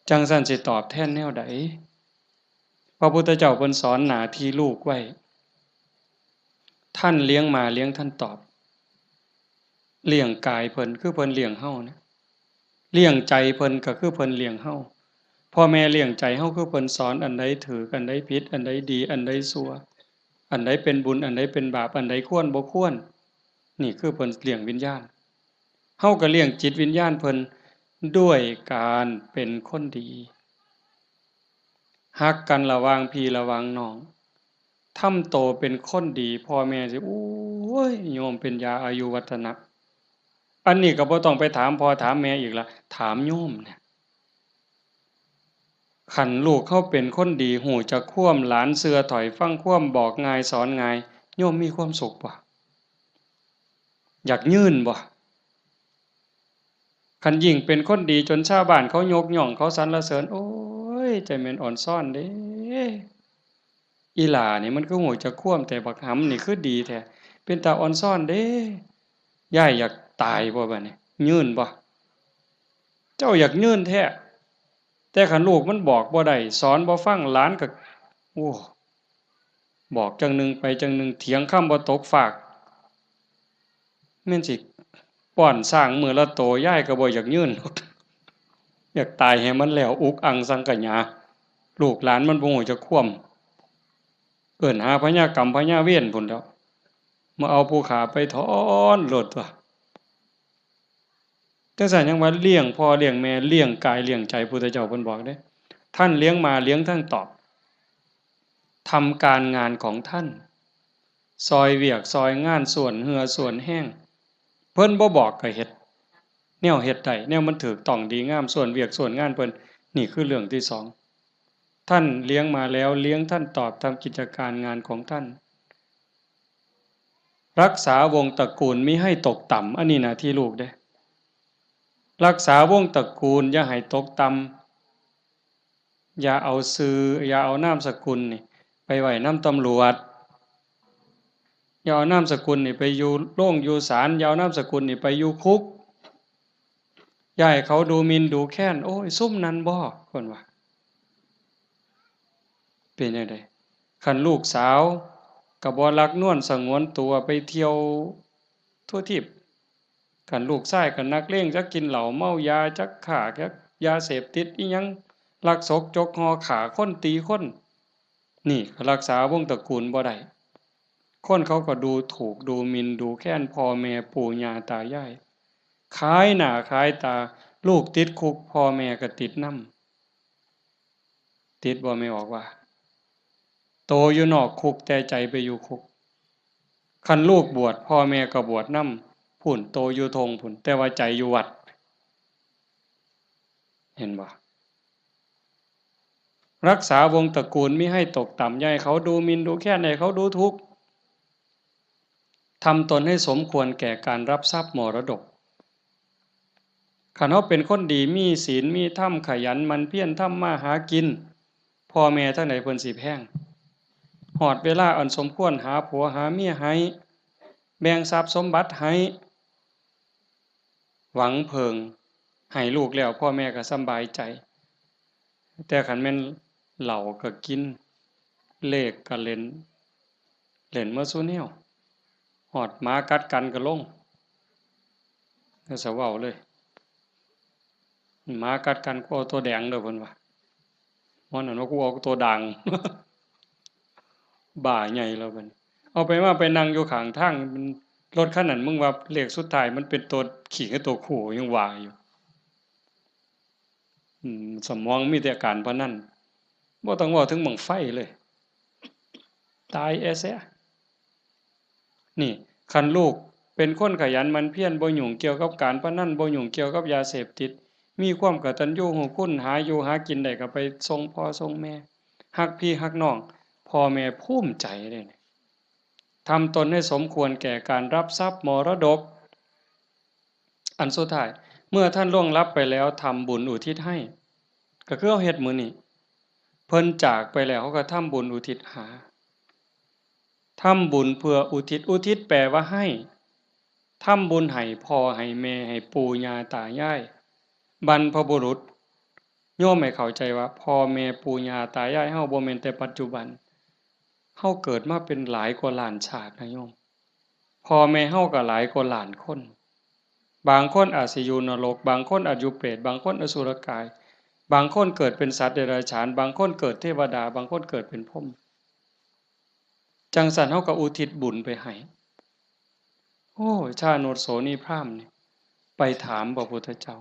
จังซั้นสิตอบแทนแนวใดพระพุทธเจ้าเพิ่นสอนหน้าที่ลูกไว้ท่านเลี้ยงมาเลี้ยงท่านตอบเลี้ยงกายเพิ่นคือเพิ่นเลี้ยงเฮานะเลี้ยงใจเพิ่นก็คือเพิ่นเลี้ยงเฮาพ่อแม่เลี้ยงใจเฮาคือเพิ่นสอนอันใดถูกอันใดผิดอันใดดีอันใดชั่วอันใดเป็นบุญอันใดเป็นบาปอันใดควรบ่ควรนี่คือเพิ่นเลี้ยงวิญญาณเฮาก็เลี้ยงจิตวิญญาณเพิ่นด้วยการเป็นคนดีฮักกันระหว่างพี่ระหว่างน้องทำโตเป็นคนดีพ่อแม่สิโอ้ยโยมเป็นยาอายุวัฒนะอันนี้ก็บ่ต้องไปถามพ่อถามแม่อีกละถามโยมเนี่ยคันลูกเขาเป็นคนดีหูจักความหลานเสือถอยฟังความบอกง่ายสอนง่ายโยมมีความสุขบ่อยากยืนบ่คันยิ่งเป็นคนดีจนชาวบ้านเขายกย่องเขาสรรเสริญโอ้ยใจแม่นอ่อนซ่อนเด้อีหล่านี่มันคือหูจักความแต่บักหำนี่คือดีแท้เป็นตาอ่อนซ่อนเด้ยายอยากตายบ่บัดนี้ยืนบ่เจ้าอยากยืนแท้แต่คันลูกมันบอกบ่ได้สอนบ่ฟังหลานก็โอ้บอกจังหนึงไปจังหนึงเถียงคำบ่ตกฟากแม่นสิป้อนสร้างมื้อละโตยายก็บ่อยากยืน อยากตายให้มันแล้วอุกอังสังกะหยาลูกหลานมันบ่ฮู้จักความเอิ้นหาพญากรรมพญาเวรพุ่นแหล้วมาเอาผู้ขาไปถอนโลดตัวจังซั่นยังว่าเลี้ยงพ่อเลี้ยงแม่เลี้ยงกายเลี้ยงใจพุทธเจ้าเพิ่นบอกเด้ท่านเลี้ยงมาเลี้ยงทั้งตอบทำการงานของท่านซอยเวียกซอยงานส่วนเหือส่วนแห้งเพิ่นบ่บอกก็เฮ็ดแนวเฮ็ดได้แนวมันถูกต้องดีงามส่วนเวียกส่วนงานเพิ่นนี่คือเรื่องที่สองท่านเลี้ยงมาแล้วเลี้ยงท่านตอบทำกิจการงานของท่าน รักษาวงตระกูลมิให้ตกต่ำอันนี้หน้าที่ลูกเด้รักษาวงตระกูลอย่าให้ตกต่ำอย่าเอาชื่ออย่าเอานามสกุลนี่ไปไว้นำตำรวจอย่าเอานามสกุลนี่ไปอยู่โรงอยู่ศาลอย่าเอานามสกุลนี่ไปอยู่คุกอย่าให้เขาดูหมิ่นดูแคลนโอ้ยซุ่มนั้นบ่เพิ่นว่าเป็นจังได๋คันลูกสาวก็บ่รักนวลสงวนตัวไปเที่ยวทั่วทิพย์คันลูกชายก็นักเลงจักกินเหล้าเมายาจักฆ่าจักยาเสพติดอิหยังลักศกจกหอฆ่าคนตีคนนี่ก็รักษาวงตระกูลบ่ได้คนเขาก็ดูถูกดูหมิ่นดูแคลนพ่อแม่ปู่ย่าตายายขายหน้าขายตาลูกติดคุกพ่อแม่ก็ติดนำติดบ่ไม่ออกว่าโตอยู่นอกคุกแต่ใจไปอยู่คุกคันลูกบวชพ่อแม่ก็บวชนำพุ่นโตอยู่ทงพุ่นแต่ว่าใจอยู่วัดเห็นบ่รักษาวงตระกูลมิให้ตกต่ำอย่าให้เขาดูหมิ่นดูแคลนให้เขาดูทุกข์ทำตนให้สมควรแก่การรับทรัพย์มรดกคันเฮาเป็นคนดีมีศีลมีธรรมขยันหมั่นเพียรทำมาหากินพ่อแม่ทั้งหลายเพิ่นสิแพงฮอดเวลาอันสมควรหาผัวหาเมียให้แบ่งทรัพย์สมบัติให้หวังเพิงให้ลูกแล้วพ่อแม่ก็สำบายใจแต่คันแม่นเหล้าก็กินเลขก็เล่นเล่นมาซุแนวฮอดหมากัดกันก็ลงก็สิเว้าเลยหมากัดกันกูเอาตัวแดงเด้อเพิ่นว่ามันนั่นว่ากูเอาตัวด่าง บ้าใหญ่แล้วบัดนี้เอาไปมาไปนั่งอยู่ข้างทางมันรถคันนั้นมึงว่าเลขสุดท้ายมันเป็นตัวขี่กับตัวคู่ยังว่าอยู่สมองมีแต่การพนันบ่ต้องเว้าถึงบั้งไฟเลยตายแอแซะนี่คันลูกเป็นคนขยันหมั่นเพียรบ่ยุ่งเกี่ยวกับการพนันบ่ยุ่งเกี่ยวกับยาเสพติดมีความกตัญญูรู้คุณหาอยู่หากินได้ก็ไปส่งพ่อส่งแม่รักพี่รักน้องพ่อแม่ภูมิใจเด้นี่ทำตนให้สมควรแก่การรับทรัพย์มรดกอันสุดท้ายเมื่อท่านล่วงลับไปแล้วทำบุญอุทิศให้ก็คือเอาเฮ็ดมื้อนี้เพิ่นจากไปแล้วเขาก็ทำบุญอุทิศหาทำบุญเพื่ออุทิศอุทิศแปลว่าให้ทำบุญให้พ่อให้แม่ให้ปู่ย่าตายายบรรพบุรุษโยมให้เข้าใจว่าพ่อแม่ปู่ย่าตายายเฮาบ่แม่นแต่ปัจจุบันเฮาเกิดมาเป็นหลายกว่าล้านชาตินะโยมพ่อแม่เฮาก็หลายกว่าล้านคนบางคนอาจสิอยู่นรกบางคนอาจอยู่เปรตบางคนอสุรกายบางคนเกิดเป็นสัตว์เดรัจฉานบางคนเกิดเทวดาบางคนเกิดเป็นพรหมจังสันเฮาก็อุทิศบุญไปให้โอ้ชาโนดโสนีพราหมณ์นี่ไปถามพระพุทธเจ้า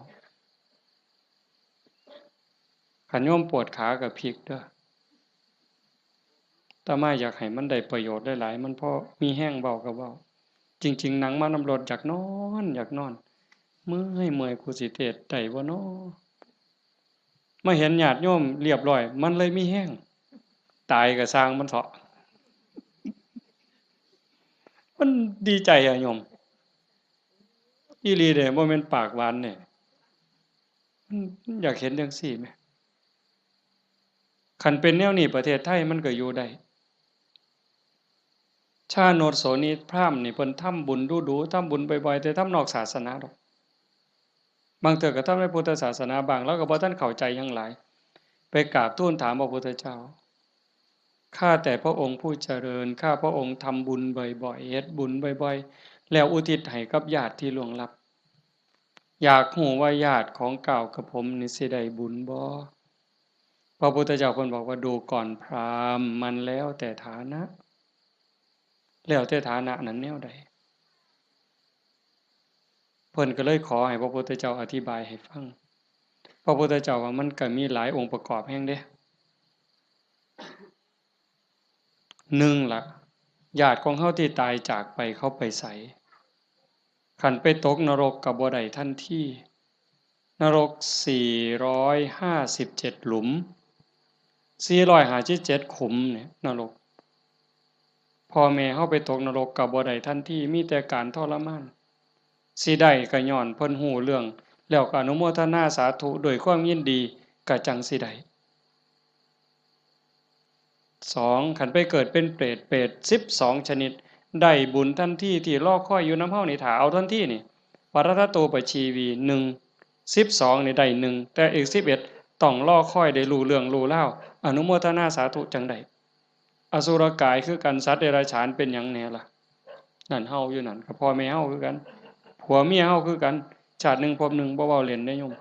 คันโยมปวดขาก็พลิกเด้ออาตมาอยากให้มันได้ประโยชน์หลายๆมันพอมีแห้งเบาก็เว้าจริงๆหนังมานำรถอยากนอนอยากนอนเมื่อยกูสิเทศน์ได้บ่น้อมาเห็นญาติโยมเรียบร้อยมันเลยมีแห้งตายก็สร้างมันเถาะมันดีใจอะโยมอีหลีเด้บ่แม่นปากหวานเนี่ยมันอยากเห็นจังซี่แหมคันเป็นแนวนี้ประเทศไทยมันก็อยู่ได้ชาโนดโสนีพราหมณ์นี่เพิ่นทำบุญดูๆทำบุญบ่อยๆแต่ทำนอกศาสนาดอกบางเทื่อก็ทำในพุทธศาสนาบางแล้วก็บ่ทันเข้าใจหยังหลายไปกราบทูลถามพระพุทธเจ้าข้าแต่พระองค์ผู้เจริญข้าพระองค์ทำบุญบ่อยๆเฮ็ดบุญบ่อยๆแล้วอุทิศให้กับญาติที่ล่วงลับอยากรู้ว่าญาติของเก่ากับผมนี่สิได้บุญบ่พระพุทธเจ้าเพิ่นบอกว่าดูก่อนพราหมณ์มันแล้วแต่ฐานะแล้วแต่ฐานะนั้นแนวใดเพิ่นก็เลยขอให้พระพุทธเจ้าอธิบายให้ฟังพระพุทธเจ้าว่ามันก็มีหลายองค์ประกอบแฮ่งเด้1ล่ะญาติของเฮาที่ตายจากไปเขาไปไสคันไปตกนรกก็บ่ได้ทันทีนรก457หลุม457ขุมเนี่ยนรก พ่อแม่เฮาไปตกนรกก็บ่ได้ทันทีมีแต่การทรมานสิได้ก็ย้อนเพิ่นฮู้เรื่องแล้วก็อนุโมทนาสาธุด้วยความยินดีก็จังสิได้2คันไปเกิดเป็นเปรต12ชนิดได้บุญทันทีที่รอคอยอยู่นำเฮานี่ถ้าเอาทันทีนี่ปรัตตโตปชีวี1 12นี่ได้1แต่อีก11ต้องรอคอยได้รู้เรื่องรู้ราวอนุโมทนาสาธุจังได๋อสุรกายคือกันสัตว์เดรัจฉานเป็นหยังแหน่ล่ะนั่นเฮาอยู่นั่นก็พ่อแม่เฮาคือกันผัวเมียเฮาคือกันชาติหนึ่งภพหนึ่งบ่เว้าเล่นได้โยม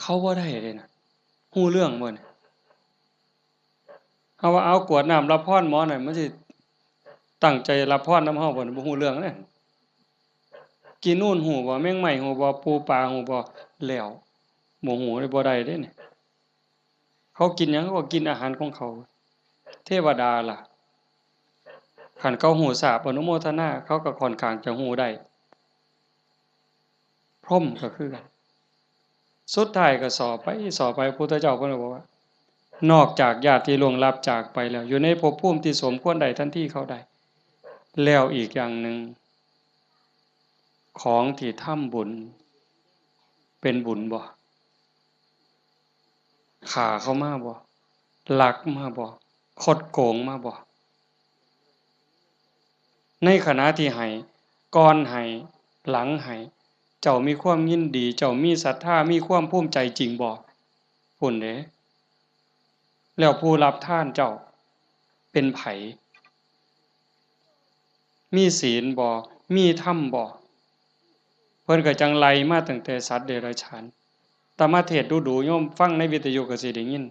เขาบ่ได้เด้น่ะฮู้เรื่องบ่นี่เฮาว่าเอากรวดน้ำรับพรหมอนั่นมันสิตั้งใจรับพรนำเฮาบ่บ่ฮู้เรื่องเด้กินนู่นฮู้บ่แมงไม้ฮู้บ่ปูปลาฮู้บ่แล้วบ่ฮู้เลยบ่ได้เด้นี่เขากินหยังเขาก็กินอาหารของเขาเทวดาล่ะคันเขาฮู้ทราบอนุโมทนาเขาก็ค่อนข้างจะฮู้ได้พรหมก็คือกันสุดท้ายก็สอบไปพุทธเจ้าเพิ่นก็บอกว่านอกจากญาติที่ล่วงลับจากไปแล้วอยู่ในภพภูมิที่สมควรได้ทันทีเขาได้แล้วอีกอย่างหนึ่งของที่ทำบุญเป็นบุญบ่ฆ่าเขามาบ่ลักมาบ่คดโกงมาบ่ในขณะที่ให้ก่อนให้หลังให้เจ้ามีความยินดีเจ้ามีศรัทธามีความภูมิใจจริงบ่พุ่นเด้แล้วผู้รับทานเจ้าเป็นไผมีศีลบ่มีธรรมบ่เพิ่นก็จังไล่มาตั้งแต่สัตว์เดรัจฉานตมาเทศน์ดูๆโยมฟังในวิทยุก็สิได้ยิน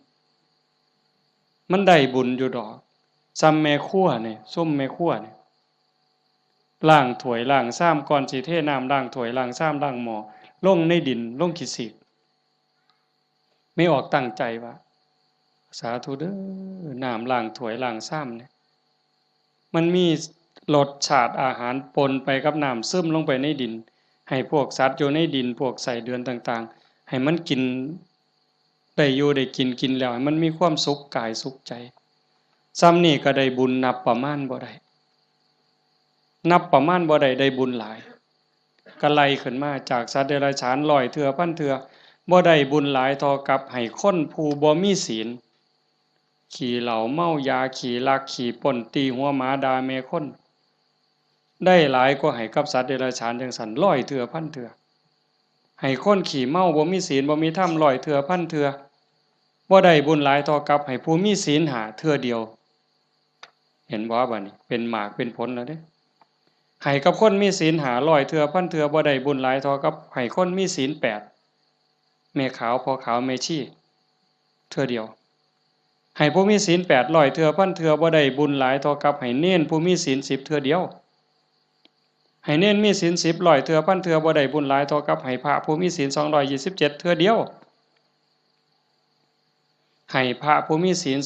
มันได้บุญอยู่ดอกซ้ำแม่ครัวนี่ส้มแม่ครัวนี่ล้างถ้วยล้างซ้ำก่อนสิเทน้ำล้างถ้วยล้างซ้ำล้างหม้อลงในดินลงขี้สิกไม่ออกตั้งใจว่าสาธุเด้อน้ำล้างถ้วยล้างซ้ำเนี่ยมันมีรสชาติอาหารปนไปกับน้ำซึมลงไปในดินให้พวกสัตว์อยู่ในดินพวกไส้เดือนต่างๆให้มันกินได้อยู่ได้กินแล้วให้มันมีความสุขกายสุขใจซ้ำนี่ก็ได้บุญนับประมาณบ่ได้นับประมาณบ่ได้ได้บุญหลายก็ไล่ขึ้นมาจากสัตว์เดรัจฉาน100เทื่อพันเทื่อบ่ได้บุญหลายเท่ากับให้คนผู้บ่มีศีลขี้เหล้าเมายาขี้ลักขี้ป่นตีหัวหมาด่าแม่คนได้หลายกว่าให้กับสัตว์เดรัจฉานจังซั่น100เทื่อพันเทื่อให้คนขี้เมาบ่มีศีลบ่มีธรรม100เทื่อพันเทื่อบ่ได้บุญหลายเท่ากับให้ผู้มีศีล5เทื่อเดียวเห็นบ่บัดนี้เป็นหมากเป็นผลแล้วเด้ให้กับคนมีศีล500เทื่อพันเทื่อบ่ได้บุญหลายเท่ากับให้คนมีศีล8แม่ขาวพ่อขาวแม่ชีเทื่อเดียวให้ผู้มีศีล800เทื่อพันเทื่อบ่ได้บุญหลายเท่ากับให้เณรผู้มีศีล10เทื่อเดียวให้เณรมีศีล10 100เทื่อพันเทื่อบ่ได้บุญหลายเท่ากับให้พระผู้มีศีล227เทื่อเดียวให้พระผู้มีศีล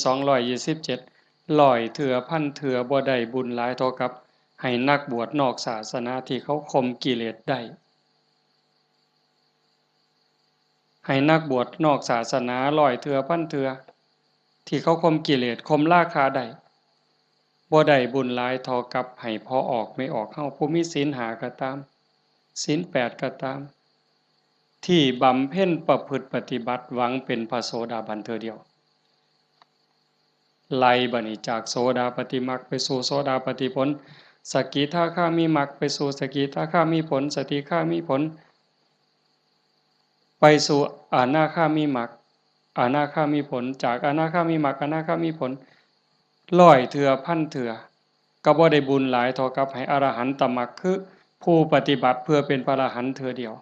227 100เทื่อพันเทื่อบ่ได้บุญหลายเท่ากับให้นักบวชนอกศาสนาที่เขาข่มกิเลสได้ให้นักบวชนอกศาสนา100เทื่อพันเทื่อที่เขาข่มกิเลสข่มราคะได้บ่ได้บุญหลายเท่ากับให้พอออกไม่ออกเฮาผู้มีศีล5ก็ตามศีล8ก็ตามที่บำเพ็ญประพฤติปฏิบัติหวังเป็นพระโสดาบันเทื่อเดียวไล่บัดนี้จากโสดาปัตติมรรคไปสู่โสดาปัตติผลสกิทาคามีมรรคไปสู่สกิทาคามีผลสติคามีผลไปสู่อนาคามีมรรคอนาคามีผลจากอนาคามีมรรคอนาคามีผล100เทื่อพันเทื่อก็บ่ได้บุญหลายเท่ากับให้อรหันตมรรคคือผู้ปฏิบัติเพื่อเป็นพระอรหันต์เทื่อเดียว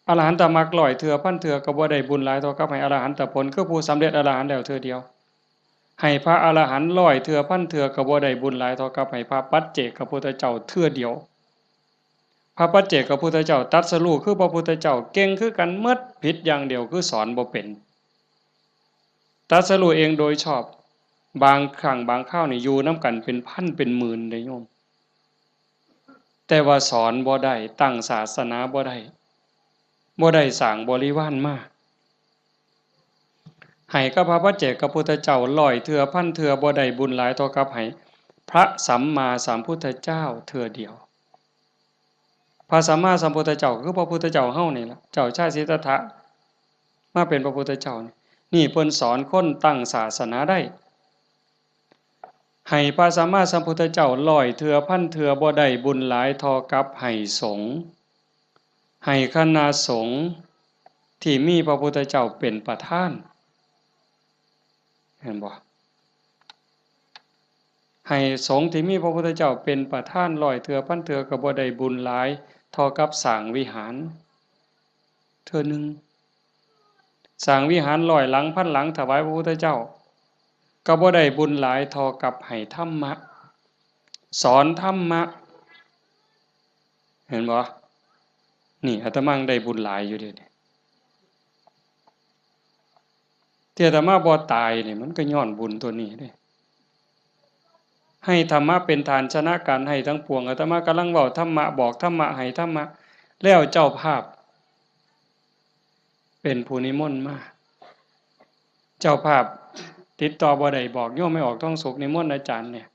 อรหันตมรรค100เทื่อพันเทื่อก็บ่ได้บุญหลายเท่ากับให้อรหันตผลคือผู้สำเร็จอรหันต์แล้วเทื่อเดียวให้พระอรหันต์100เทื่อพันเทื่อก็บ่ได้บุญหลายเท่ากับให้พระปัจเจกพุทธเจ้าเทื่อเดียวพระปัจเจกพุทธเจ้าตรัสรู้คือพระพุทธเจ้าเก่งคือกันหมดผิดอย่างเดียวคือสอนบ่เป็นตรัสรู้เองโดยชอบบางครั้งบางคราวนี่อยู่นำกันเป็นพันเป็นหมื่นเด้โยมแต่ว่าสอนบ่ได้ตั้งศาสนาบ่ได้สร้างบริวารมาให้กับพระปัจเจกพุทธเจ้า100เทื่อพันเทื่อบ่ได้บุญหลายเท่ากับให้ พระสัมมาสัมพุทธเจ้าเทื่อเดียวพระสัมมาสัมพุทธเจ้าคือพระพุทธเจ้าเฮานี่ล่ะเจ้าชายสิทธัตถะมาเป็นพระพุทธเจ้านี่เพิ่นสอนคนตั้งศาสนาได้ให้พระสัมมาสัมพุทธเจ้า100เทื่อพันเทื่อบ่ได้บุญหลายเท่ากับให้สงฆ์ให้คณะสงฆ์ที่มีพระพุทธเจ้าเป็นประธานเห็นบ่ให้สงฆ์ที่มีพระพุทธเจ้าเป็นประธาน100เทื่อพันเทื่อก็บ่ได้บุญหลายเท่ากับสร้างวิหารเทื่อนึงสร้างวิหาร100หลังพันหลังถวายพระพุทธเจ้าก็บ่ได้บุญหลายเท่ากับให้ธรรมะสอนธรรมะเห็นบ่นี่อาตมาได้บุญหลายอยู่เด้ที่อาตมาบ่ตายนี่มันก็ย้อนบุญตัวนี้เด้ให้ธรรมะเป็นฐานชนะการให้ทั้งปวงอาตมากำลังเว้าธรรมะบอกธรรมะให้ธรรมะแล้วเจ้าภาพเป็นผู้นิมนต์มาเจ้าภาพติดต่อบ่ได้บอกโยมไม่ออกต้องสุขนิมนต์อาจารย์เนี่ย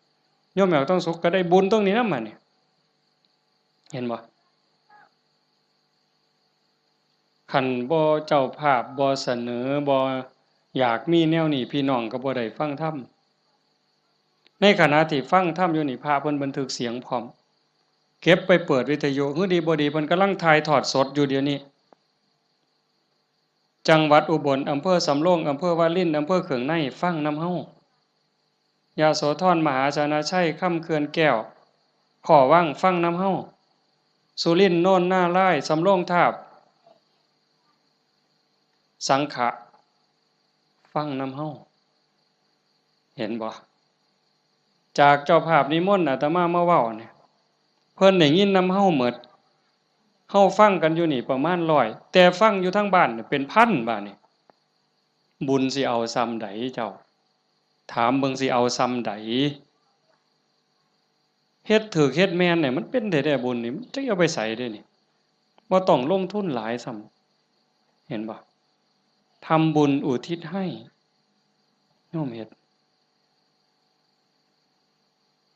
โยมไม่ออกต้องสุขก็ได้บุญตรงนี้นำมาเนี่ยเห็นบ่คันบ่เจ้าภาพบ่เสนอบ่อยากมีแนวนี้พี่น้องก็บ่ได้ฟังธรรมในขณะที่ฟังธรรมอยู่นี่พระเพิ่นบันทึกเสียงพร้อมเก็บไปเปิดวิทยุฮือดีบ่ดีเพิ่นกำลังถ่ายทอดสดอยู่เดี๋ยวนี้จังหวัดอุบลอำเภอสำโรงอำเภอวารินอำเภอเขืองในฟังนำเฮายโสธรมหาชนะชัยค่ำเขื่อนแก้วขอว่างฟังนำเฮาสุรินทร์โน่นหน้าไร่สำโรงทาบสังขะฟังนำเฮาเห็นบ่จากเจ้าภาพนิมนต์อาตมามาเว้าเนี่ยเพิ่นได้ยินนำเฮาหมดเฮาฟังกันอยู่นี่ประมาณ100แต่ฟังอยู่ทั้งบ้านเป็นพันบาดนี่บุญสิเอาซ้ำใดเจ้าถามเบิ่งสิเอาซ้ำใดเฮ็ดถูกเฮ็ดแม่นเนี่ยมันเป็นได้บุญนี่มันจะเอาไปใส่ได้นี่บ่ต้องลงทุนหลายซ้ำเห็นบ่ทำบุญอุทิศให้โยมเฮ็ด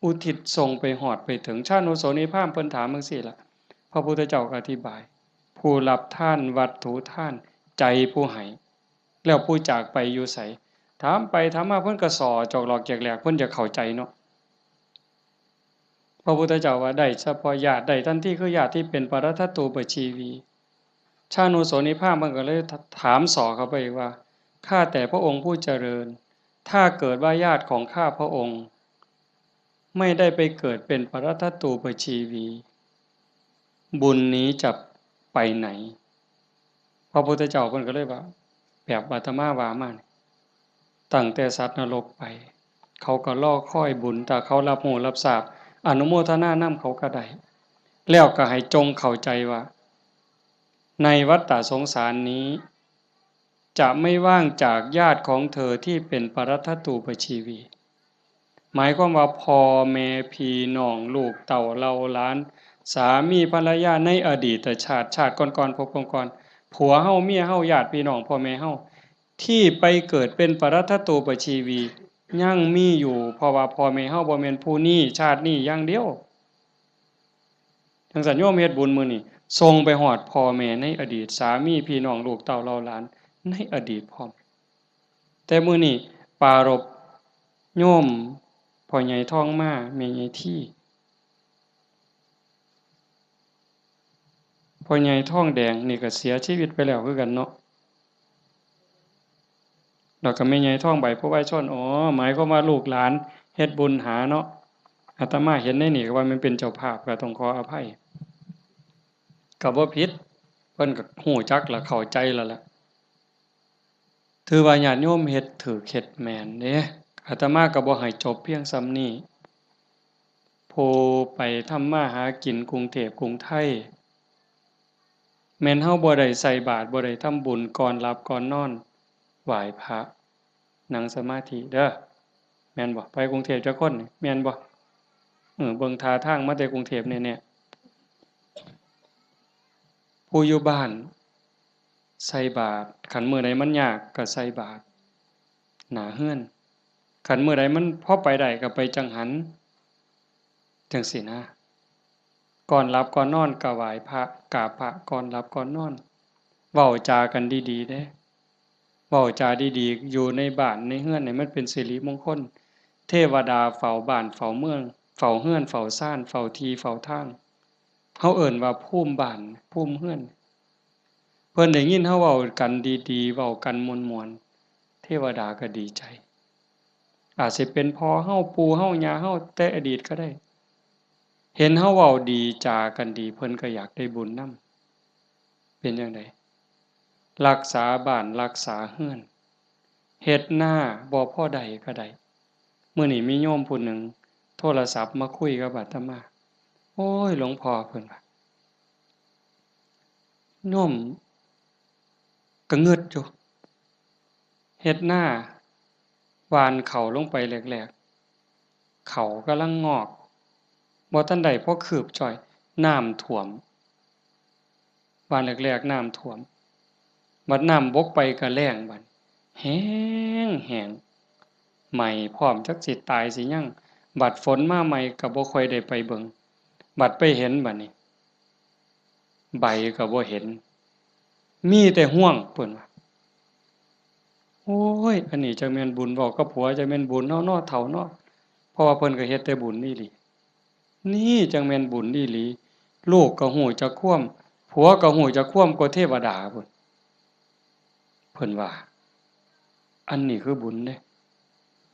อุทิศส่งไปฮอดไปถึงชาติโนโสนิพพานเพิ่นถามจังซี่ล่ะพระพุทธเจ้าก็อธิบายผู้รับทานวัตถุทานใจผู้ให้แล้วผู้จากไปอยู่ไสถามไปถามมาเพิ่นก็ส่อจอกหลอกแจกแหลกเพิ่นจะเข้าใจเนาะพระพุทธเจ้าว่าได้เฉพาะญาติได้ทันทีคือญาติที่เป็นปรทัตตูปชีวีชาโนโสนิพพานมันก็เลยถามส่อเข้าไปว่าข้าแต่พระองค์ผู้เจริญถ้าเกิดว่าญาติของข้าพระองค์ไม่ได้ไปเกิดเป็นปรทัตตูปชีวีบุญนี้จะไปไหนพระพุทธเจ้าเพิ่นก็เลยว่าแบบอาตมาว่ามาตั้งแต่สัตว์นรกไปเขาก็รอคอยบุญถ้าเขารับรู้รับทราบอนุโมทนานำเขาก็ได้แล้วก็ให้จงเข้าใจว่าในวัฏฏะสงสารนี้จะไม่ว่างจากญาติของเธอที่เป็นปรทัตตูปชีวีหมายความว่าพ่อแม่พี่น้องลูกเต้าเราหลานสามีภรรยาในอดีตชาติก่อนๆพบก่อนๆผัวเฮาเมียเฮาญาติพี่น้องพ่อแม่เฮาที่ไปเกิดเป็นปรทัตตูปชีวียังมีอยู่เพราะว่าพ่อแม่เฮาบ่แม่นผู้นี้ชาตินี้อย่างเดียวจังซั่นโยมเฮ็ดบุญมื้อนี้ส่งไปฮอดพ่อแม่ในอดีตสามีพี่น้องลูกเต้าเราหลานในอดีตพร้อมแต่มื้อนี้ปรารภโยมพ่อใหญ่ทองมาแม่ใหญ่ที่พ่อใหญ่ทองแดงนี่ก็เสียชีวิตไปแล้วคือกันเนาะแล้วก็แม่ใหญ่ทองใบผู้ไว้ชนอ๋อหมายความว่าลูกหลานเฮ็ดบุญหาเนาะอาตมาเห็นในนี่ก็ว่ามันเป็นเจ้าภาพก็ต้องขออภัยก็บ่ผิดเพิ่นก็ฮู้จักแล้วเข้าใจแล้วล่ะถือว่าญาติโยมเฮ็ดถูกเฮ็ดแม่นเด้อาตมาก็บ่ให้จบเพียงส่ำนี้ผู้ไปทำมาหากินกรุงเทพกรุงไทยแม่นเฮาบ่ได้ใส่บาตรบ่ได้ทำบุญก่อนหลับก่อนนอนไหว้พระนั่งสมาธิเด้อแม่นบ่ไปกรุงเทพจักคนนี่แม่นบ่เบิ่งท่าทางมาแต่กรุงเทพแน่ๆผู้อยู่บ้านใส่บาตรคันมื้อใดมันยากก็ใส่บาตรหน้าเรือนคันมื้อใดมันพอไปได้ก็ไปจังหัน จังซี่นะก่อนหลับก่อนนอนก็ไหว้พระกราบพระก่อนหลับก่อนนอนเว้าจากันดีๆเด้เว้าจาดีๆอยู่ในบ้านในเรือนให้มันเป็นสิริมงคลเทวดาเฝ้าบ้านเฝ้าเมืองเฝ้าเรือนเฝ้าศาลเฝ้าที่เฝ้าทางเขาเอิ้นว่าภูมิบ้านภูมิเรือนเพิ่นได้ยินเราเว้ากันดีๆเว้ากันม่วนๆเทวดาก็ดีใจอาจสิเป็นพ่อเราปู่เราย่าเราแต่อดีตก็ได้เห็นเราเว้าดีจากันดีเพิ่นก็อยากได้บุญนำเป็นจั่งใดรักษาบ้านรักษาเรือนเฮ็ดนาบ่พอได้ก็ได้มื้อนี้มีโยมผู้หนึ่งโทรศัพท์มาคุยกับอาตมาโอ้ยหลวงพ่อเพิ่นว่าโยมก็งึดอยู่เฮ็ดนาหว่านข้าวลงไปแรกๆข้าวกำลังงอกบ่ทันได้พอคืบจ้อยน้ำท่วมหว่านแรกๆน้ำท่วมบัดน้ำบกไปก็แล้งบัดแล้งแล้งไหม้พร้อมจักสิตายสิหยังบัดฝนมาใหม่ก็บ่ค่อยได้ไปเบิ่งบัดไปเห็นบัดนี้ใบก็บ่เห็นมีแต่ห้วงเพิ่นว่าโอ้ยอันนี้จักแม่นบุญเว้ากับผัวจักแม่นบุญเนาะเนาะเฒ่าเนาะเพราะว่าเพิ่นก็เฮ็ดแต่บุญอีหลีนี่จังแม่นบุญอีหลีลูกก็ฮู้จักความผัวก็ฮู้จักความกว่าเทวดาพุ่นเพิ่นว่าอันนี้คือบุญเด้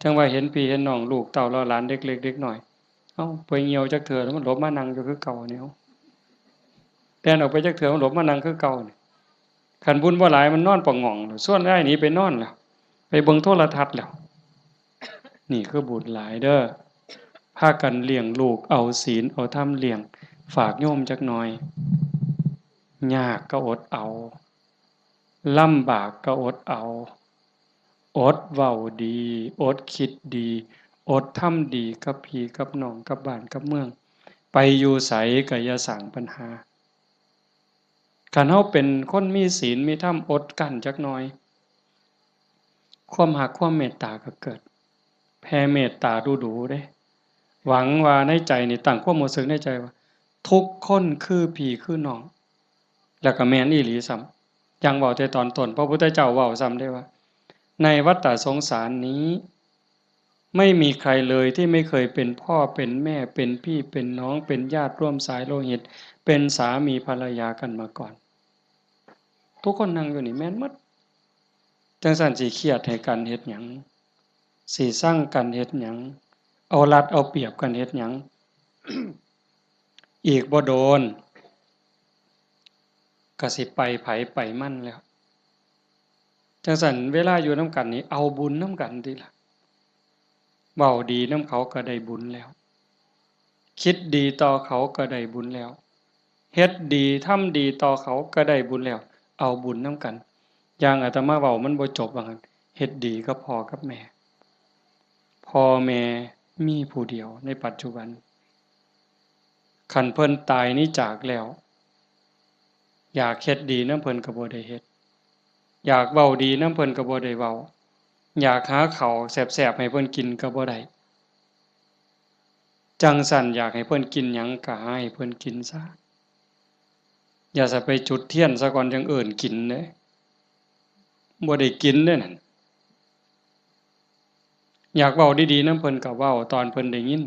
จังว่าเห็นพี่เห็นน้องลูกเต้าเหล้าหลานเด็กเล็กเด็กน้อยเอ้าไปเหี่ยวจักเทื่อแล้วมันหลบมานั่งอยู่คือเก่านี่เอ้าแล่นออกไปจักเทื่อมันหลบมานั่งคือเก่านี่คันบุญบ่หลายมันนอนปะง่องแล้วส่วนอ้ายหนีไปนอนแล้วไปเบิ่งโทรทัศน์แล้วนี่คือบุญหลายเด้อพากันเลี้ยงลูกเอาศีลเอาธรรมเลี้ยงฝากโยมจักหน่อยยากก็อดเอาลำบากก็อดเอาอดเว้าดีอดคิดดีอดทำดีกับพี่กับน้องกับบ้านกับเมืองไปอยู่ไสก็อย่าสร้างปัญหาคันเฮาเป็นคนมีศีลมีธรรมอดกลั้นจักหน่อยความรักความเมตตาก็เกิดแผ่เมตตาดูๆเด้หวังว่าในใจนี่ตั้งความรู้สึกในใจว่าทุกคนคือพี่คือน้องแล้วก็แม่นอีหลีซ้ำอย่างเว้าแต่ตอนต้นพระพุทธเจ้าเว้าซ้ำได้ว่าในวัฏฏะสงสารนี้ไม่มีใครเลยที่ไม่เคยเป็นพ่อเป็นแม่เป็นพี่เป็นน้องเป็นญาติร่วมสายโลหิตเป็นสามีภรรยากันมาก่อนทุกคนนั่งอยู่นี่แม่นหมดจังซั่นสิเครียดให้กันเฮ็ดหยังสิสั่งกันเฮ็ดหยังเอารัดเอาเปรียบกันเฮ็ดหยัง อีกบ่โดนก็สิไปไผไปมันแล้วจังซั่นเวลาอยู่นำกันนี่เอาบุญนำกันติล่ะเว้าดีนำเขาก็ได้บุญแล้วคิดดีต่อเขาก็ได้บุญแล้วเฮ็ดดีทำดีต่อเขาก็ได้บุญแล้วเอาบุญนำกันอย่างอาตมาเว้ามันบ่จบว่างั้นเฮ็ดดีกับพ่อกับแม่พ่อแม่มีผู้เดียวในปัจจุบันคันเพิ่นตายนี้จากแล้วอยากเฮ็ดดีนำเพิ่นก็บ่ได้เฮ็ดอยากเว้าดีนำเพิ่นก็บ่ได้เว้าอยากหาข้าวแซ่บๆให้เพิ่นกินก็บ่ได้จังซั่นอยากให้เพิ่นกินหยังก็หาให้เพิ่นกินซะอย่าสิไปจุดเทียนซะก่อนจังเอิ้นกินเด้บ่ได้กินเด้อนั่นอยากเว้าดีๆนำเพิ่นก็เว้าตอนเพิ่นได้ยิน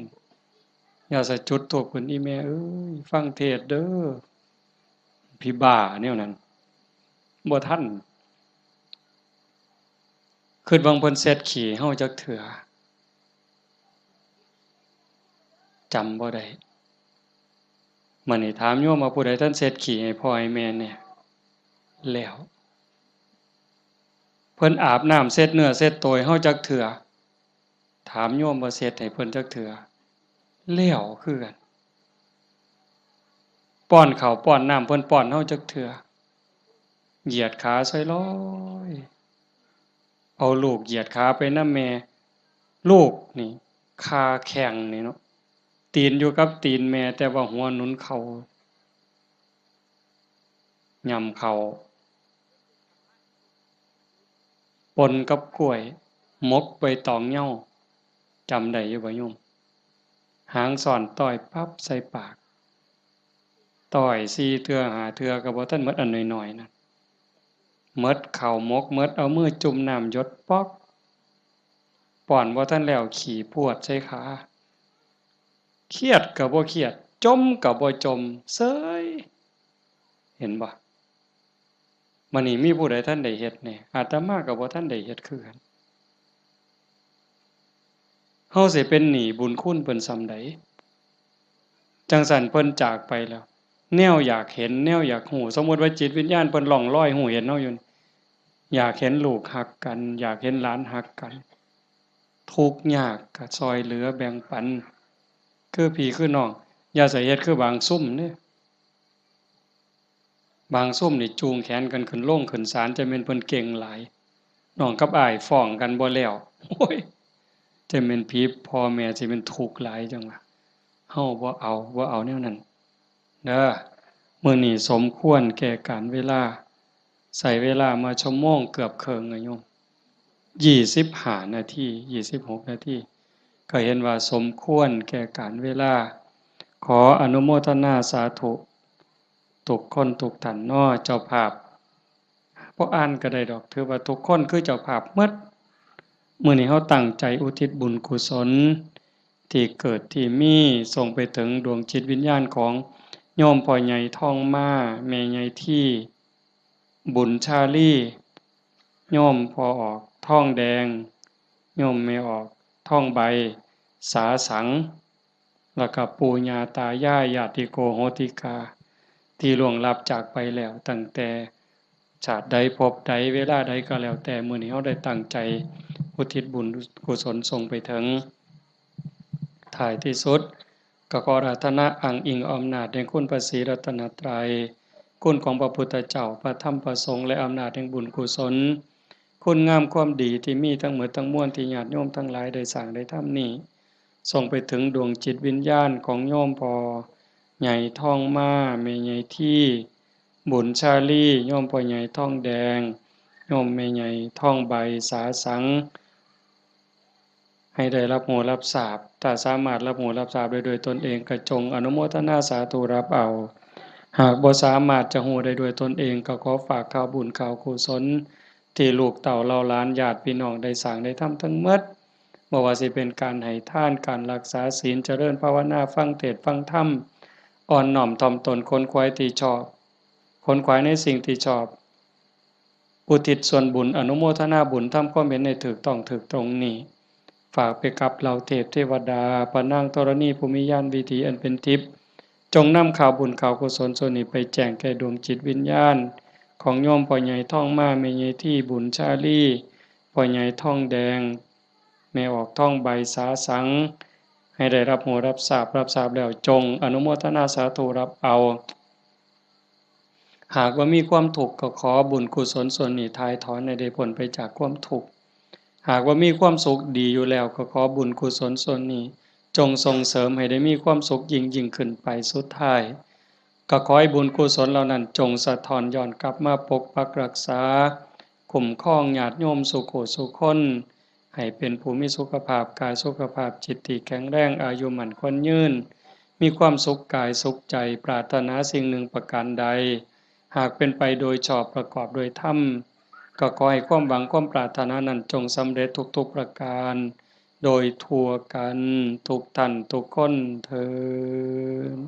อย่าสิจุดธูปขึ้นอีแม่เอ้ยฟังเทศน์เด้อพี่บ้าแนวนั้นบ่ทันคิดว่าเพิ่นเช็ดขี้ให้เฮาจักเทื่อจำบ่ได้มื้อนี้ถามโยมว่าผู้ใดทันเช็ดขี้ให้พ่อให้แม่แหน่แล้วเพิ่นอาบน้ำเช็ดเนื้อเช็ดตัวให้เฮาจักเทื่อถามโยมว่าเช็ดให้เพิ่นจักเทื่อแล้วคือกันป้อนข้าวป้อนน้ำเพิ่นป้อนเฮาจักเทื่อเหยียดขาใส่ลอยเอาลูกเหยียดขาไปนำแม่ลูกนี่คาแข้งนี่เนาะตีนอยู่กับตีนแม่แต่ว่าหัวหนุนเข่าย่ำเข่าปนกับกล้วยหมกใบตองเหย้าจำได้อยู่บ่โยม หางซ่อนต้อยปั๊บใส่ปากต้อย4เทื่อ5เทื่อก็บ่ทันหมดอันน้อยๆนั่นหมดข้าวหมกหมดเอามือจุ่มน้ำหยดป๊อกป้อนบ่ทันแล้วขี้พรวดใส่ขาเครียดก็บ่เครียดจมก็บ่จมเซ้ยเห็นบ่มื้อนี้มีผู้ใดทันได้เฮ็ดแหน่อาตมาก็บ่ทันได้เฮ็ดคือกันเฮาสิเป็นหนี้บุญคุณเพิ่นส่ำใดจังซั้นเพิ่นจากไปแล้วแนวอยากเห็นแนวอยากฮู้สมมุติว่าจิตวิญญาณเพิ่นล่องลอยฮู้เห็นเฮาอยู่อยากเห็นลูกฮักกันอยากเห็นหลานฮักกันทุกข์ยากก็ช่วยเหลือแบ่งปันคือพี่คือน้องอย่าใส่เฮ็ดคือบางซุ่มเด้บางซุ่มนี่จูงแขนกันขึ้นโรงขึ้นศาลจะแม่นเพิ่นเก่งหลายน้องกับอ้ายฟ้องกันบ่แล้วโอ้ยจะแม่นผีพ่อแม่สิเป็นทุกข์หลายจังว่าเฮาบ่เอาแนวนั้นเด้อมื้อนี้สมควรแก่กาลเวลาใช้เวลามาชั่วโมงเกือบครึ่งอะโยม25นาที26นาทีก็เห็นว่าสมควรแก่กาลเวลาขออนุโมทนาสาธุทุกคนทุกท่านน้อเจ้าภาพบ่อ่านก็ได้ดอกถือว่าทุกคนคือเจ้าภาพหมดมื้อนี้เฮาตั้งใจอุทิศบุญกุศลที่เกิดที่มีส่งไปถึงดวงจิตวิญญาณของโยมพ่อใหญ่ทองมาแม่ใหญ่ที่บุญชาลีโยมพ่อออกทองแดงโยมแม่ออกทองใบสาสังแล้วก็ปู่ย่าตายายญาติโกโหติกาที่ล่วงลับจากไปแล้วตั้งแต่ชาติใดภพใดเวลาใดก็แล้วแต่มื้อนี้เฮาได้ตั้งใจอุทิศบุญกุศลส่งไปถึงท้ายที่สุดก็ขออาราธนาอ้างอิงอำนาจแห่งคุณพระศรีรัตนตรัยคุณของพระพุทธเจ้าพระธรรมพระสงฆ์และอำนาจแห่งบุญกุศลคุณงามความดีที่มีทั้งหมดทั้งมวลที่ญาติโยมทั้งหลายได้สร้างได้ทำนี้ส่งไปถึงดวงจิตวิญญาณของโยมพ่อใหญ่ทองมาแม่ใหญ่ที่บุญชาลีโยมพ่อใหญ่ทองแดงโยมแม่ใหญ่ทองใบสาสังให้ได้รับหูรับทราบถ้าสามารถรับหูรับทราบได้โดยตนเองก็จงอนุโมทนาสาธุรับเอาหากบ่สามารถจะหูได้ด้วยตนเองก็ขอฝากข่าวบุญข่าวกุศลที่ลูกเต่าเราหลานญาติพี่น้องได้สร้างได้ทำทั้งหมดบ่ว่าสิเป็นการให้ทานการรักษาศีลเจริญภาวนาฟังเทศน์ฟังธรรมอ่อนน้อมถ่อมตนค้นคว้าที่ชอบค้นคว้าในสิ่งที่ชอบอุทิศส่วนบุญอนุโมทนาบุญทำความเห็นให้ถูกต้องถูกตรงนี้ฝากไปกับเหล่าเทพเทวดาปนางธรณีภูมิญาณวิถีอันเป็นทิพย์จงนำข่าวบุญข่าวกุศลส่วนนี้ไปแจ้งแก่ดวงจิตวิญญาณของโยมพ่อใหญ่ทองมาแม่ใหญ่ที่บุญชาลีพ่อใหญ่ทองแดงแม่ออกทองใบสาสังให้ได้รับหูรับทราบแล้วจงอนุโมทนาสาธุรับเอาหากว่ามีความทุกข์ก็ขอบุญกุศลส่วนนี้ทายถอนให้ได้พ้นไปจากความทุกข์หากว่ามีความสุขดีอยู่แล้วก็ขอบุญกุศลส่วนนี้จงส่งเสริมให้ได้มีความสุขยิ่งขึ้นไปสุดท้ายก็ขอให้บุญกุศลเหล่านั้นจงสะท้อนย้อนกลับมาปกปักรักษาคุ้มครองญาติโยมสุขสุขคนให้เป็นผู้มีสุขภาพกายสุขภาพจิตที่แข็งแรงอายุมั่นขวัญยืนมีความสุขกายสุขใจปรารถนาสิ่งหนึ่งประการใดหากเป็นไปโดยชอบประกอบโดยธรรมก็ขอให้ความหวังความปรารถนานั้นจงสำเร็จทุกๆประการโดยทั่วกันทุกท่านทุกคนเทอญ